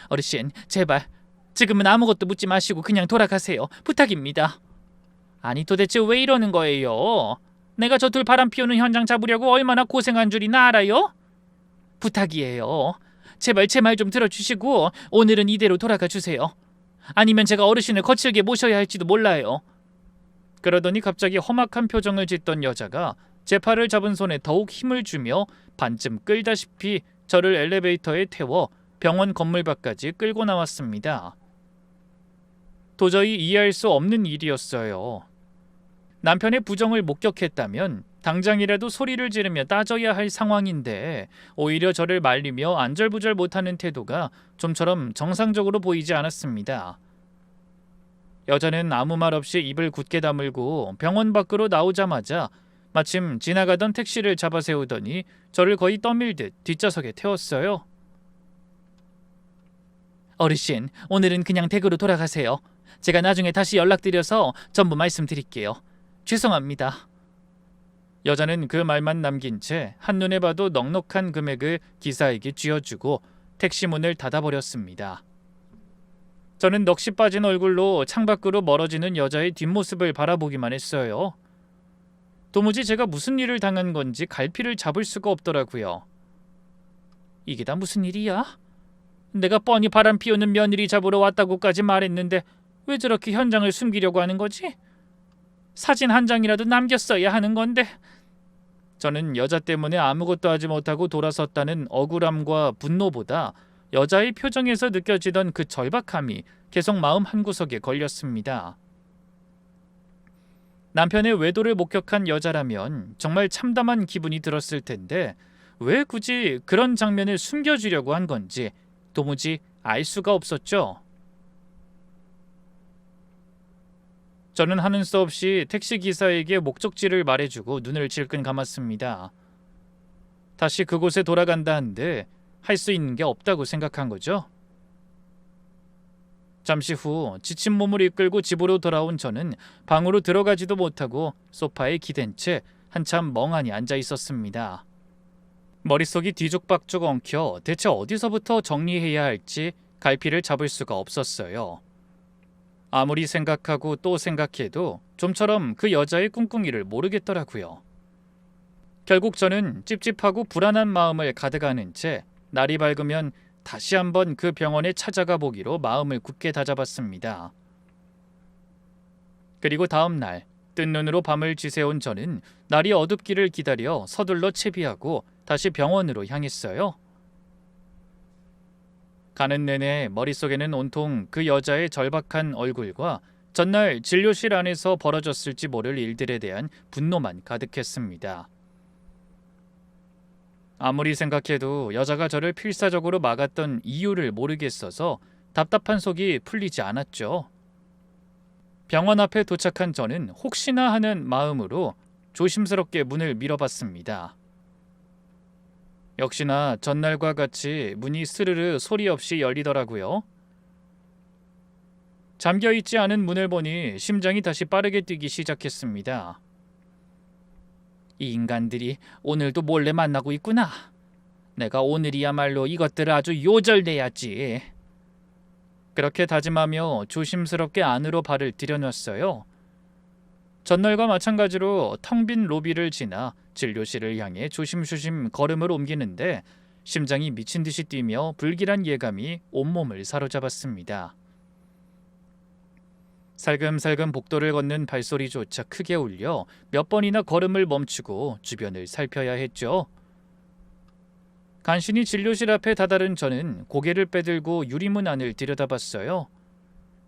어르신, 제발 지금은 아무것도 묻지 마시고 그냥 돌아가세요. 부탁입니다. 아니, 도대체 왜 이러는 거예요? 내가 저 둘 바람 피우는 현장 잡으려고 얼마나 고생한 줄이나 알아요? 부탁이에요. 제발 제 말 좀 들어주시고 오늘은 이대로 돌아가 주세요. 아니면 제가 어르신을 거칠게 모셔야 할지도 몰라요. 그러더니 갑자기 험악한 표정을 짓던 여자가 제 팔을 잡은 손에 더욱 힘을 주며 반쯤 끌다시피 저를 엘리베이터에 태워 병원 건물 밖까지 끌고 나왔습니다. 도저히 이해할 수 없는 일이었어요. 남편의 부정을 목격했다면 당장이라도 소리를 지르며 따져야 할 상황인데 오히려 저를 말리며 안절부절 못하는 태도가 좀처럼 정상적으로 보이지 않았습니다. 여자는 아무 말 없이 입을 굳게 다물고 병원 밖으로 나오자마자 마침 지나가던 택시를 잡아 세우더니 저를 거의 떠밀듯 뒷좌석에 태웠어요. 어르신, 오늘은 그냥 댁으로 돌아가세요. 제가 나중에 다시 연락드려서 전부 말씀드릴게요. 죄송합니다. 여자는 그 말만 남긴 채 한눈에 봐도 넉넉한 금액을 기사에게 쥐어주고 택시 문을 닫아버렸습니다. 저는 넋이 빠진 얼굴로 창밖으로 멀어지는 여자의 뒷모습을 바라보기만 했어요. 도무지 제가 무슨 일을 당한 건지 갈피를 잡을 수가 없더라고요. 이게 다 무슨 일이야? 내가 뻔히 바람 피우는 며느리 잡으러 왔다고까지 말했는데 왜 저렇게 현장을 숨기려고 하는 거지? 사진 한 장이라도 남겼어야 하는 건데. 저는 여자 때문에 아무것도 하지 못하고 돌아섰다는 억울함과 분노보다 여자의 표정에서 느껴지던 그 절박함이 계속 마음 한구석에 걸렸습니다. 남편의 외도를 목격한 여자라면 정말 참담한 기분이 들었을 텐데 왜 굳이 그런 장면을 숨겨주려고 한 건지 도무지 알 수가 없었죠. 저는 하는 수 없이 택시기사에게 목적지를 말해주고 눈을 질끈 감았습니다. 다시 그곳에 돌아간다 한들 할 수 있는 게 없다고 생각한 거죠. 잠시 후 지친 몸을 이끌고 집으로 돌아온 저는 방으로 들어가지도 못하고 소파에 기댄 채 한참 멍하니 앉아 있었습니다. 머릿속이 뒤죽박죽 엉켜 대체 어디서부터 정리해야 할지 갈피를 잡을 수가 없었어요. 아무리 생각하고 또 생각해도 좀처럼 그 여자의 꿍꿍이를 모르겠더라고요. 결국 저는 찝찝하고 불안한 마음을 가득하는 채 날이 밝으면 다시 한번 그 병원에 찾아가 보기로 마음을 굳게 다잡았습니다. 그리고 다음 날 뜬 눈으로 밤을 지새운 저는 날이 어둡기를 기다려 서둘러 채비하고 다시 병원으로 향했어요. 가는 내내 머릿속에는 온통 그 여자의 절박한 얼굴과 전날 진료실 안에서 벌어졌을지 모를 일들에 대한 분노만 가득했습니다. 아무리 생각해도 여자가 저를 필사적으로 막았던 이유를 모르겠어서 답답한 속이 풀리지 않았죠. 병원 앞에 도착한 저는 혹시나 하는 마음으로 조심스럽게 문을 밀어봤습니다. 역시나 전날과 같이 문이 스르르 소리 없이 열리더라고요. 잠겨있지 않은 문을 보니 심장이 다시 빠르게 뛰기 시작했습니다. 이 인간들이 오늘도 몰래 만나고 있구나. 내가 오늘이야말로 이것들을 아주 요절내야지. 그렇게 다짐하며 조심스럽게 안으로 발을 들여놨어요. 전날과 마찬가지로 텅 빈 로비를 지나 진료실을 향해 조심조심 걸음을 옮기는데 심장이 미친 듯이 뛰며 불길한 예감이 온몸을 사로잡았습니다. 살금살금 복도를 걷는 발소리조차 크게 울려 몇 번이나 걸음을 멈추고 주변을 살펴야 했죠. 간신히 진료실 앞에 다다른 저는 고개를 빼들고 유리문 안을 들여다봤어요.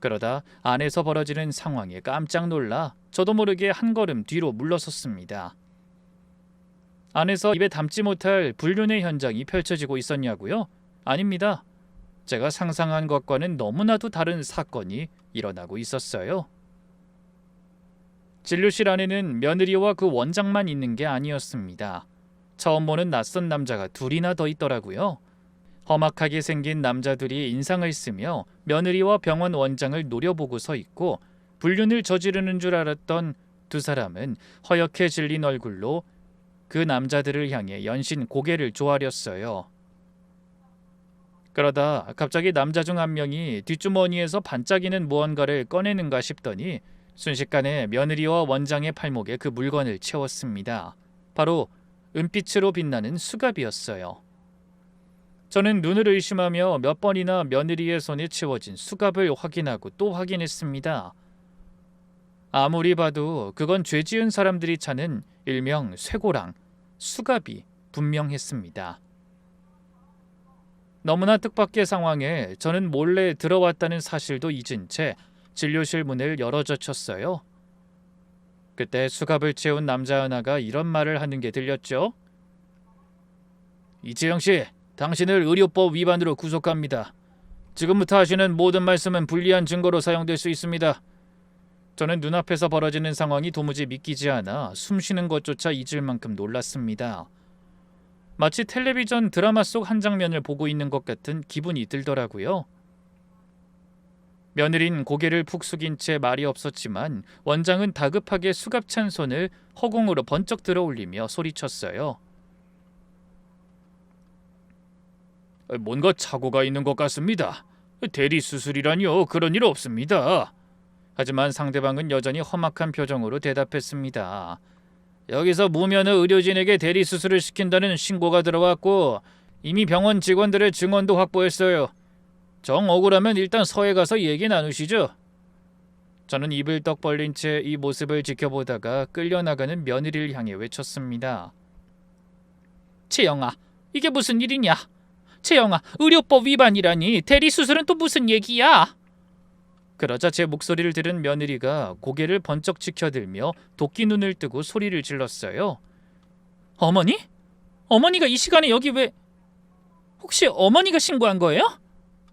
그러다 안에서 벌어지는 상황에 깜짝 놀라 저도 모르게 한 걸음 뒤로 물러섰습니다. 안에서 입에 담지 못할 불륜의 현장이 펼쳐지고 있었냐고요? 아닙니다. 제가 상상한 것과는 너무나도 다른 사건이 일어나고 있었어요. 진료실 안에는 며느리와 그 원장만 있는 게 아니었습니다. 처음 보는 낯선 남자가 둘이나 더 있더라고요. 험악하게 생긴 남자들이 인상을 쓰며 며느리와 병원 원장을 노려보고 서 있고 불륜을 저지르는 줄 알았던 두 사람은 허옇게 질린 얼굴로 그 남자들을 향해 연신 고개를 조아렸어요. 그러다 갑자기 남자 중 한 명이 뒷주머니에서 반짝이는 무언가를 꺼내는가 싶더니 순식간에 며느리와 원장의 팔목에 그 물건을 채웠습니다. 바로 은빛으로 빛나는 수갑이었어요. 저는 눈을 의심하며 몇 번이나 며느리의 손에 채워진 수갑을 확인하고 또 확인했습니다. 아무리 봐도 그건 죄 지은 사람들이 차는 일명 쇠고랑, 수갑이 분명했습니다. 너무나 뜻밖의 상황에 저는 몰래 들어왔다는 사실도 잊은 채 진료실 문을 열어젖혔어요. 그때 수갑을 채운 남자 하나가 이런 말을 하는 게 들렸죠. 이채영 씨, 당신을 의료법 위반으로 구속합니다. 지금부터 하시는 모든 말씀은 불리한 증거로 사용될 수 있습니다. 저는 눈앞에서 벌어지는 상황이 도무지 믿기지 않아 숨쉬는 것조차 잊을 만큼 놀랐습니다. 마치 텔레비전 드라마 속 한 장면을 보고 있는 것 같은 기분이 들더라고요. 며느린 고개를 푹 숙인 채 말이 없었지만 원장은 다급하게 수갑찬 손을 허공으로 번쩍 들어 올리며 소리쳤어요. 뭔가 착오가 있는 것 같습니다. 대리 수술이라니요. 그런 일 없습니다. 하지만 상대방은 여전히 험악한 표정으로 대답했습니다. 여기서 무면허 의료진에게 대리 수술을 시킨다는 신고가 들어왔고 이미 병원 직원들의 증언도 확보했어요. 정 억울하면 일단 서에 가서 얘기 나누시죠. 저는 입을 떡 벌린 채 이 모습을 지켜보다가 끌려나가는 며느리를 향해 외쳤습니다. 채영아, 이게 무슨 일이냐? 채영아, 의료법 위반이라니. 대리 수술은 또 무슨 얘기야? 그러자 제 목소리를 들은 며느리가 고개를 번쩍 치켜들며 도끼 눈을 뜨고 소리를 질렀어요. 어머니? 어머니가 이 시간에 여기 왜... 혹시 어머니가 신고한 거예요?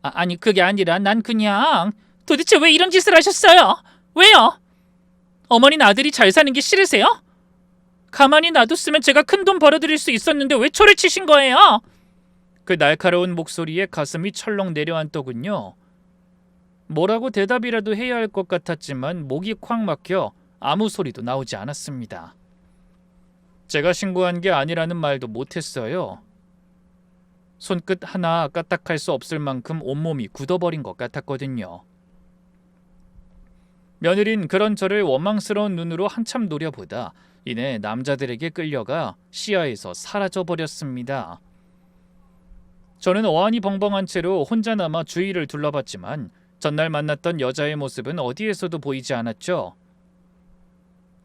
아니 그게 아니라 난 그냥... 도대체 왜 이런 짓을 하셨어요? 왜요? 어머니는 아들이 잘 사는 게 싫으세요? 가만히 놔뒀으면 제가 큰돈 벌어들일 수 있었는데 왜 초를 치신 거예요? 그 날카로운 목소리에 가슴이 철렁 내려앉더군요. 뭐라고 대답이라도 해야 할 것 같았지만 목이 콱 막혀 아무 소리도 나오지 않았습니다. 제가 신고한 게 아니라는 말도 못했어요. 손끝 하나 까딱할 수 없을 만큼 온몸이 굳어버린 것 같았거든요. 며느린 그런 저를 원망스러운 눈으로 한참 노려보다 이내 남자들에게 끌려가 시야에서 사라져버렸습니다. 저는 어안이 벙벙한 채로 혼자 남아 주위를 둘러봤지만 전날 만났던 여자의 모습은 어디에서도 보이지 않았죠.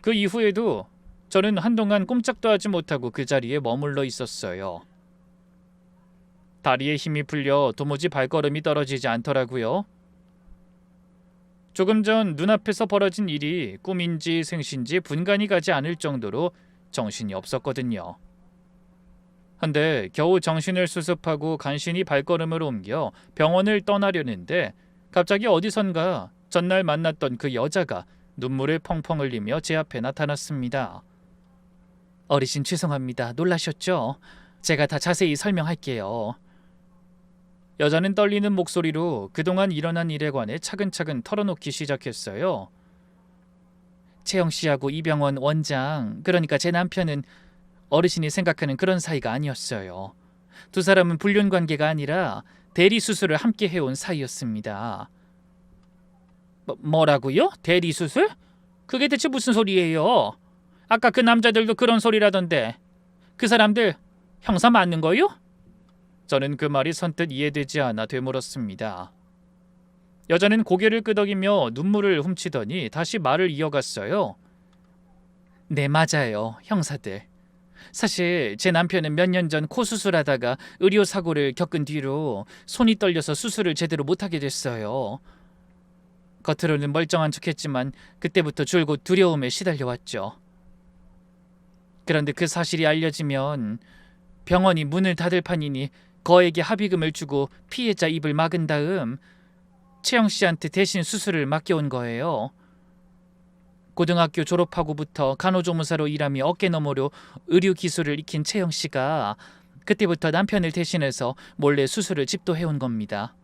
그 이후에도 저는 한동안 꼼짝도 하지 못하고 그 자리에 머물러 있었어요. 다리에 힘이 풀려 도무지 발걸음이 떨어지지 않더라고요. 조금 전 눈앞에서 벌어진 일이 꿈인지 생신지 분간이 가지 않을 정도로 정신이 없었거든요. 한데 겨우 정신을 수습하고 간신히 발걸음을 옮겨 병원을 떠나려는데 갑자기 어디선가 전날 만났던 그 여자가 눈물을 펑펑 흘리며 제 앞에 나타났습니다. 어르신 죄송합니다. 놀라셨죠? 제가 다 자세히 설명할게요. 여자는 떨리는 목소리로 그동안 일어난 일에 관해 차근차근 털어놓기 시작했어요. 채영 씨하고 이병헌 원장, 그러니까 제 남편은 어르신이 생각하는 그런 사이가 아니었어요. 두 사람은 불륜 관계가 아니라 대리 수술을 함께 해온 사이였습니다. 뭐라고요? 대리 수술? 그게 대체 무슨 소리예요? 아까 그 남자들도 그런 소리라던데. 그 사람들 형사 맞는 거요? 저는 그 말이 선뜻 이해되지 않아 되물었습니다. 여자는 고개를 끄덕이며 눈물을 훔치더니 다시 말을 이어갔어요. 네, 맞아요. 형사들. 사실 제 남편은 몇 년 전 코 수술하다가 의료사고를 겪은 뒤로 손이 떨려서 수술을 제대로 못하게 됐어요. 겉으로는 멀쩡한 척했지만 그때부터 줄곧 두려움에 시달려왔죠. 그런데 그 사실이 알려지면 병원이 문을 닫을 판이니 거액의 합의금을 주고 피해자 입을 막은 다음 채영 씨한테 대신 수술을 맡겨온 거예요. 고등학교 졸업하고부터 간호조무사로 일하며 어깨너머로 의료 기술을 익힌 채영 씨가 그때부터 남편을 대신해서 몰래 수술을 집도해온 겁니다.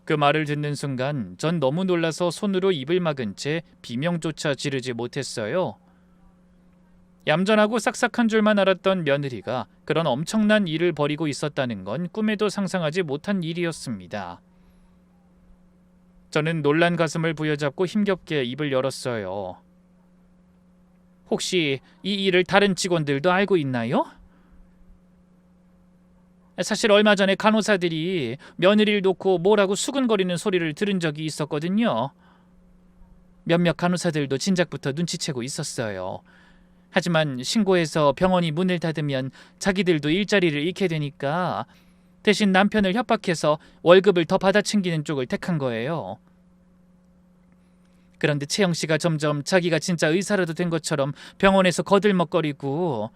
그 말을 듣는 순간 전 너무 놀라서 손으로 입을 막은 채 비명조차 지르지 못했어요. 얌전하고 싹싹한 줄만 알았던 며느리가 그런 엄청난 일을 벌이고 있었다는 건 꿈에도 상상하지 못한 일이었습니다. 저는 놀란 가슴을 부여잡고 힘겹게 입을 열었어요. 혹시 이 일을 다른 직원들도 알고 있나요? 사실 얼마 전에 간호사들이 며느리를 놓고 뭐라고 수근거리는 소리를 들은 적이 있었거든요. 몇몇 간호사들도 진작부터 눈치채고 있었어요. 하지만 신고해서 병원이 문을 닫으면 자기들도 일자리를 잃게 되니까 대신 남편을 협박해서 월급을 더 받아챙기는 쪽을 택한 거예요. 그런데 채영 씨가 점점 자기가 진짜 의사라도 된 것처럼 병원에서 거들먹거리고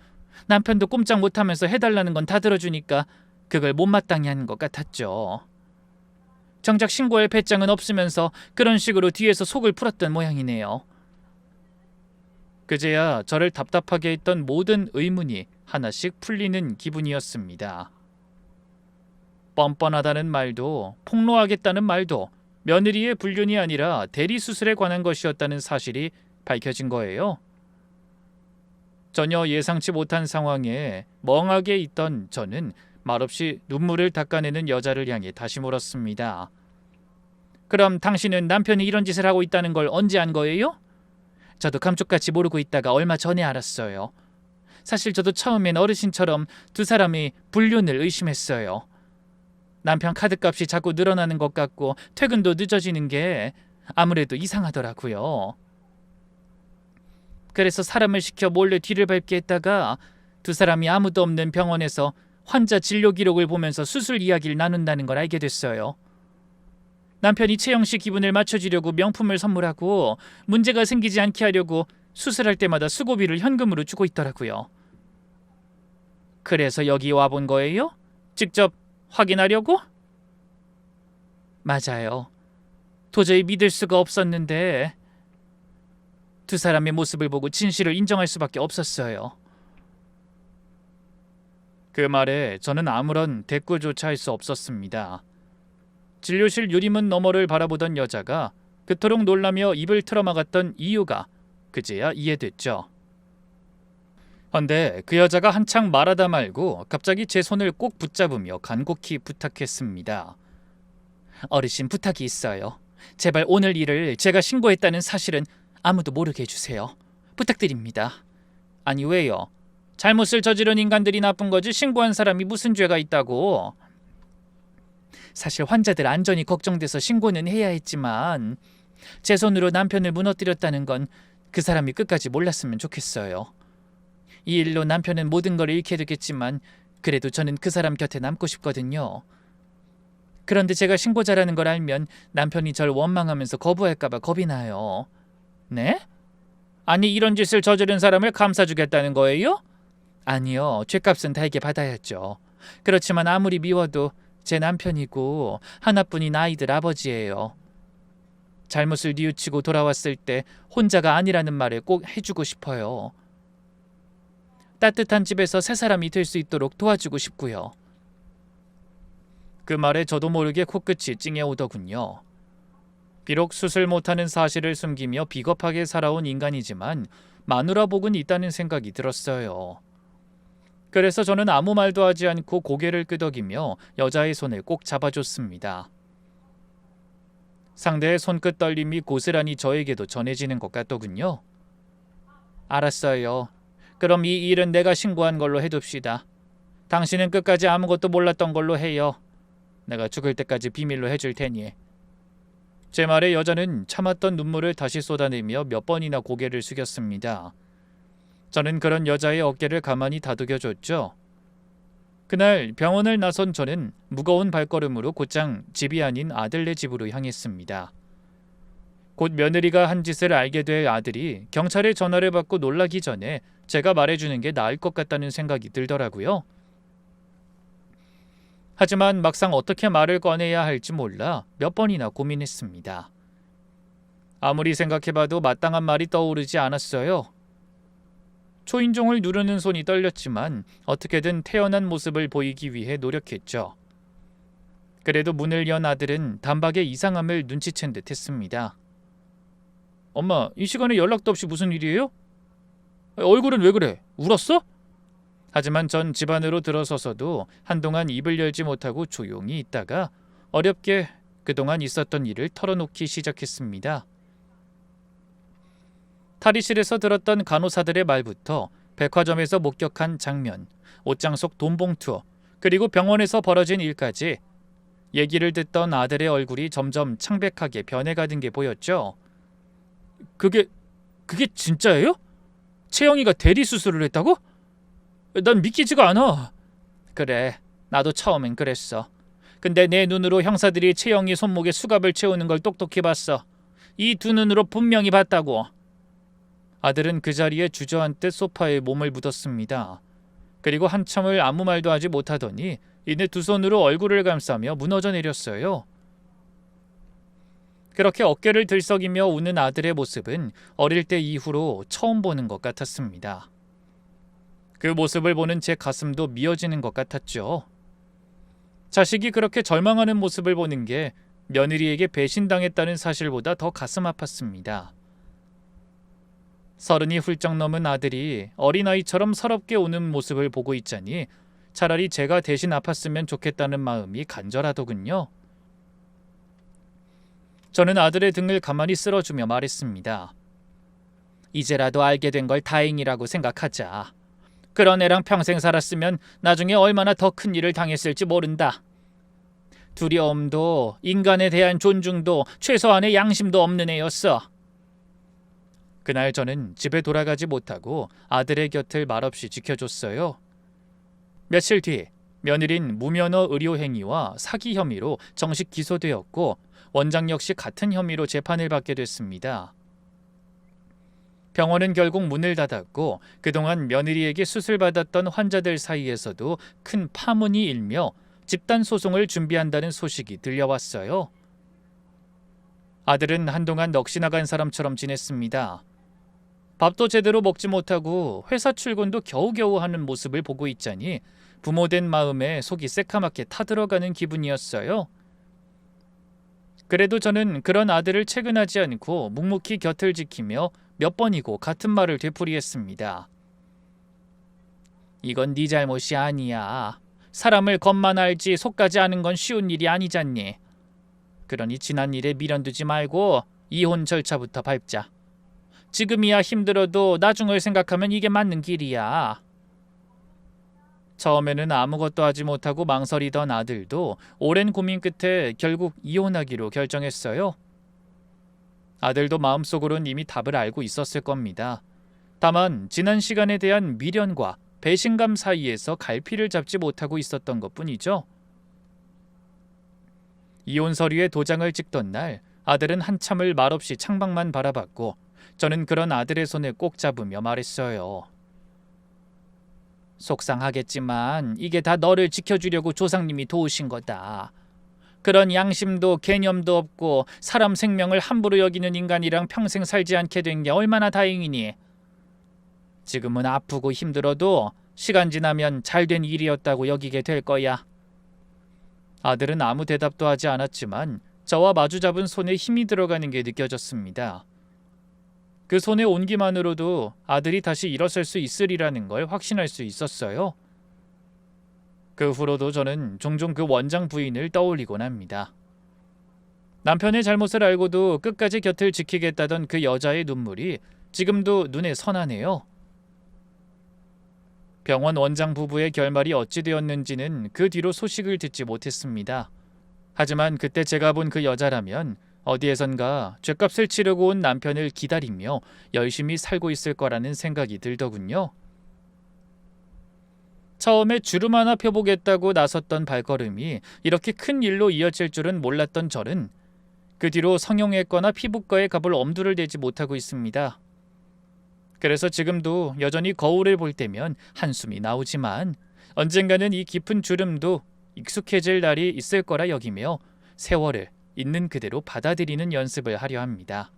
남편도 꼼짝 못하면서 해달라는 건 다 들어주니까 그걸 못마땅히 하는 것 같았죠. 정작 신고할 배짱은 없으면서 그런 식으로 뒤에서 속을 풀었던 모양이네요. 그제야 저를 답답하게 했던 모든 의문이 하나씩 풀리는 기분이었습니다. 뻔뻔하다는 말도 폭로하겠다는 말도 며느리의 불륜이 아니라 대리수술에 관한 것이었다는 사실이 밝혀진 거예요. 전혀 예상치 못한 상황에 멍하게 있던 저는 말없이 눈물을 닦아내는 여자를 향해 다시 물었습니다. 그럼 당신은 남편이 이런 짓을 하고 있다는 걸 언제 안 거예요? 저도 감쪽같이 모르고 있다가 얼마 전에 알았어요. 사실 저도 처음엔 어르신처럼 두 사람이 불륜을 의심했어요. 남편 카드값이 자꾸 늘어나는 것 같고 퇴근도 늦어지는 게 아무래도 이상하더라고요. 그래서 사람을 시켜 몰래 뒤를 밟게 했다가 두 사람이 아무도 없는 병원에서 환자 진료 기록을 보면서 수술 이야기를 나눈다는 걸 알게 됐어요. 남편이 채영 씨 기분을 맞춰주려고 명품을 선물하고 문제가 생기지 않게 하려고 수술할 때마다 수고비를 현금으로 주고 있더라고요. 그래서 여기 와본 거예요? 직접 확인하려고? 맞아요. 도저히 믿을 수가 없었는데 두 사람의 모습을 보고 진실을 인정할 수밖에 없었어요. 그 말에 저는 아무런 대꾸조차 할 수 없었습니다. 진료실 유리문 너머를 바라보던 여자가 그토록 놀라며 입을 틀어막았던 이유가 그제야 이해됐죠. 헌데 그 여자가 한창 말하다 말고 갑자기 제 손을 꼭 붙잡으며 간곡히 부탁했습니다. 어르신 부탁이 있어요. 제발 오늘 일을 제가 신고했다는 사실은 아무도 모르게 해주세요. 부탁드립니다. 아니 왜요? 잘못을 저지른 인간들이 나쁜 거지 신고한 사람이 무슨 죄가 있다고. 사실 환자들 안전이 걱정돼서 신고는 해야 했지만 제 손으로 남편을 무너뜨렸다는 건 그 사람이 끝까지 몰랐으면 좋겠어요. 이 일로 남편은 모든 걸 잃게 되겠지만 그래도 저는 그 사람 곁에 남고 싶거든요. 그런데 제가 신고자라는 걸 알면 남편이 절 원망하면서 거부할까 봐 겁이 나요. 네? 아니 이런 짓을 저지른 사람을 감싸주겠다는 거예요? 아니요. 죗값은 달게 받아야죠. 그렇지만 아무리 미워도 제 남편이고 하나뿐인 아이들 아버지예요. 잘못을 뉘우치고 돌아왔을 때 혼자가 아니라는 말을 꼭 해주고 싶어요. 따뜻한 집에서 새 사람이 될 수 있도록 도와주고 싶고요. 그 말에 저도 모르게 코끝이 찡해오더군요. 비록 수술 못하는 사실을 숨기며 비겁하게 살아온 인간이지만 마누라복은 있다는 생각이 들었어요. 그래서 저는 아무 말도 하지 않고 고개를 끄덕이며 여자의 손을 꼭 잡아줬습니다. 상대의 손끝 떨림이 고스란히 저에게도 전해지는 것 같더군요. 알았어요. 그럼 이 일은 내가 신고한 걸로 해둡시다. 당신은 끝까지 아무것도 몰랐던 걸로 해요. 내가 죽을 때까지 비밀로 해줄 테니. 제 말에 여자는 참았던 눈물을 다시 쏟아내며 몇 번이나 고개를 숙였습니다. 저는 그런 여자의 어깨를 가만히 다독여줬죠. 그날 병원을 나선 저는 무거운 발걸음으로 곧장 집이 아닌 아들네 집으로 향했습니다. 곧 며느리가 한 짓을 알게 될 아들이 경찰에 전화를 받고 놀라기 전에 제가 말해주는 게 나을 것 같다는 생각이 들더라고요. 하지만 막상 어떻게 말을 꺼내야 할지 몰라 몇 번이나 고민했습니다. 아무리 생각해봐도 마땅한 말이 떠오르지 않았어요. 초인종을 누르는 손이 떨렸지만 어떻게든 태어난 모습을 보이기 위해 노력했죠. 그래도 문을 연 아들은 단박에 이상함을 눈치챈 듯 했습니다. 엄마, 이 시간에 연락도 없이 무슨 일이에요? 얼굴은 왜 그래? 울었어? 하지만 전 집 안으로 들어서서도 한동안 입을 열지 못하고 조용히 있다가 어렵게 그동안 있었던 일을 털어놓기 시작했습니다. 탈의실에서 들었던 간호사들의 말부터 백화점에서 목격한 장면, 옷장 속 돈봉투, 그리고 병원에서 벌어진 일까지 얘기를 듣던 아들의 얼굴이 점점 창백하게 변해가는 게 보였죠. 그게 진짜예요? 채영이가 대리 수술을 했다고? 난 믿기지가 않아. 그래, 나도 처음엔 그랬어. 근데 내 눈으로 형사들이 채영이 손목에 수갑을 채우는 걸 똑똑히 봤어. 이 두 눈으로 분명히 봤다고. 아들은 그 자리에 주저앉듯 소파에 몸을 묻었습니다. 그리고 한참을 아무 말도 하지 못하더니 이내 두 손으로 얼굴을 감싸며 무너져 내렸어요. 그렇게 어깨를 들썩이며 우는 아들의 모습은 어릴 때 이후로 처음 보는 것 같았습니다. 그 모습을 보는 제 가슴도 미어지는 것 같았죠. 자식이 그렇게 절망하는 모습을 보는 게 며느리에게 배신당했다는 사실보다 더 가슴 아팠습니다. 30이 훌쩍 넘은 아들이 어린아이처럼 서럽게 우는 모습을 보고 있자니 차라리 제가 대신 아팠으면 좋겠다는 마음이 간절하더군요. 저는 아들의 등을 가만히 쓸어주며 말했습니다. 이제라도 알게 된 걸 다행이라고 생각하자. 그런 애랑 평생 살았으면 나중에 얼마나 더 큰 일을 당했을지 모른다. 두려움도 인간에 대한 존중도 최소한의 양심도 없는 애였어. 그날 저는 집에 돌아가지 못하고 아들의 곁을 말없이 지켜줬어요. 며칠 뒤 며느린 무면허 의료행위와 사기 혐의로 정식 기소되었고 원장 역시 같은 혐의로 재판을 받게 됐습니다. 병원은 결국 문을 닫았고 그동안 며느리에게 수술받았던 환자들 사이에서도 큰 파문이 일며 집단 소송을 준비한다는 소식이 들려왔어요. 아들은 한동안 넋이 나간 사람처럼 지냈습니다. 밥도 제대로 먹지 못하고 회사 출근도 겨우겨우 하는 모습을 보고 있자니 부모된 마음에 속이 새카맣게 타들어가는 기분이었어요. 그래도 저는 그런 아들을 채근하지 않고 묵묵히 곁을 지키며 몇 번이고 같은 말을 되풀이했습니다. 이건 네 잘못이 아니야. 사람을 겉만 알지 속까지 아는 건 쉬운 일이 아니잖니. 그러니 지난 일에 미련 두지 말고 이혼 절차부터 밟자. 지금이야 힘들어도 나중을 생각하면 이게 맞는 길이야. 처음에는 아무것도 하지 못하고 망설이던 아들도 오랜 고민 끝에 결국 이혼하기로 결정했어요. 아들도 마음속으론 이미 답을 알고 있었을 겁니다. 다만 지난 시간에 대한 미련과 배신감 사이에서 갈피를 잡지 못하고 있었던 것뿐이죠. 이혼 서류에 도장을 찍던 날 아들은 한참을 말없이 창밖만 바라봤고 저는 그런 아들의 손을 꼭 잡으며 말했어요. 속상하겠지만 이게 다 너를 지켜주려고 조상님이 도우신 거다. 그런 양심도 개념도 없고 사람 생명을 함부로 여기는 인간이랑 평생 살지 않게 된 게 얼마나 다행이니. 지금은 아프고 힘들어도 시간 지나면 잘된 일이었다고 여기게 될 거야. 아들은 아무 대답도 하지 않았지만 저와 마주 잡은 손에 힘이 들어가는 게 느껴졌습니다. 그 손의 온기만으로도 아들이 다시 일어설 수 있으리라는 걸 확신할 수 있었어요. 그 후로도 저는 종종 그 원장 부인을 떠올리곤 합니다. 남편의 잘못을 알고도 끝까지 곁을 지키겠다던 그 여자의 눈물이 지금도 눈에 선하네요. 병원 원장 부부의 결말이 어찌 되었는지는 그 뒤로 소식을 듣지 못했습니다. 하지만 그때 제가 본 그 여자라면 어디에선가 죗값을 치르고 온 남편을 기다리며 열심히 살고 있을 거라는 생각이 들더군요. 처음에 주름 하나 펴보겠다고 나섰던 발걸음이 이렇게 큰 일로 이어질 줄은 몰랐던 저는 그 뒤로 성형외과나 피부과에 가볼 엄두를 내지 못하고 있습니다. 그래서 지금도 여전히 거울을 볼 때면 한숨이 나오지만 언젠가는 이 깊은 주름도 익숙해질 날이 있을 거라 여기며 세월을 있는 그대로 받아들이는 연습을 하려 합니다.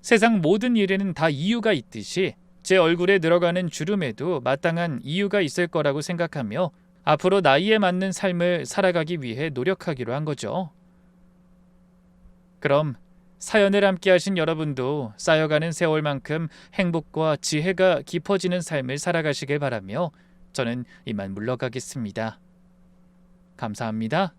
세상 모든 일에는 다 이유가 있듯이 제 얼굴에 들어가는 주름에도 마땅한 이유가 있을 거라고 생각하며 앞으로 나이에 맞는 삶을 살아가기 위해 노력하기로 한 거죠. 그럼 사연을 함께 하신 여러분도 쌓여가는 세월만큼 행복과 지혜가 깊어지는 삶을 살아가시길 바라며 저는 이만 물러가겠습니다. 감사합니다.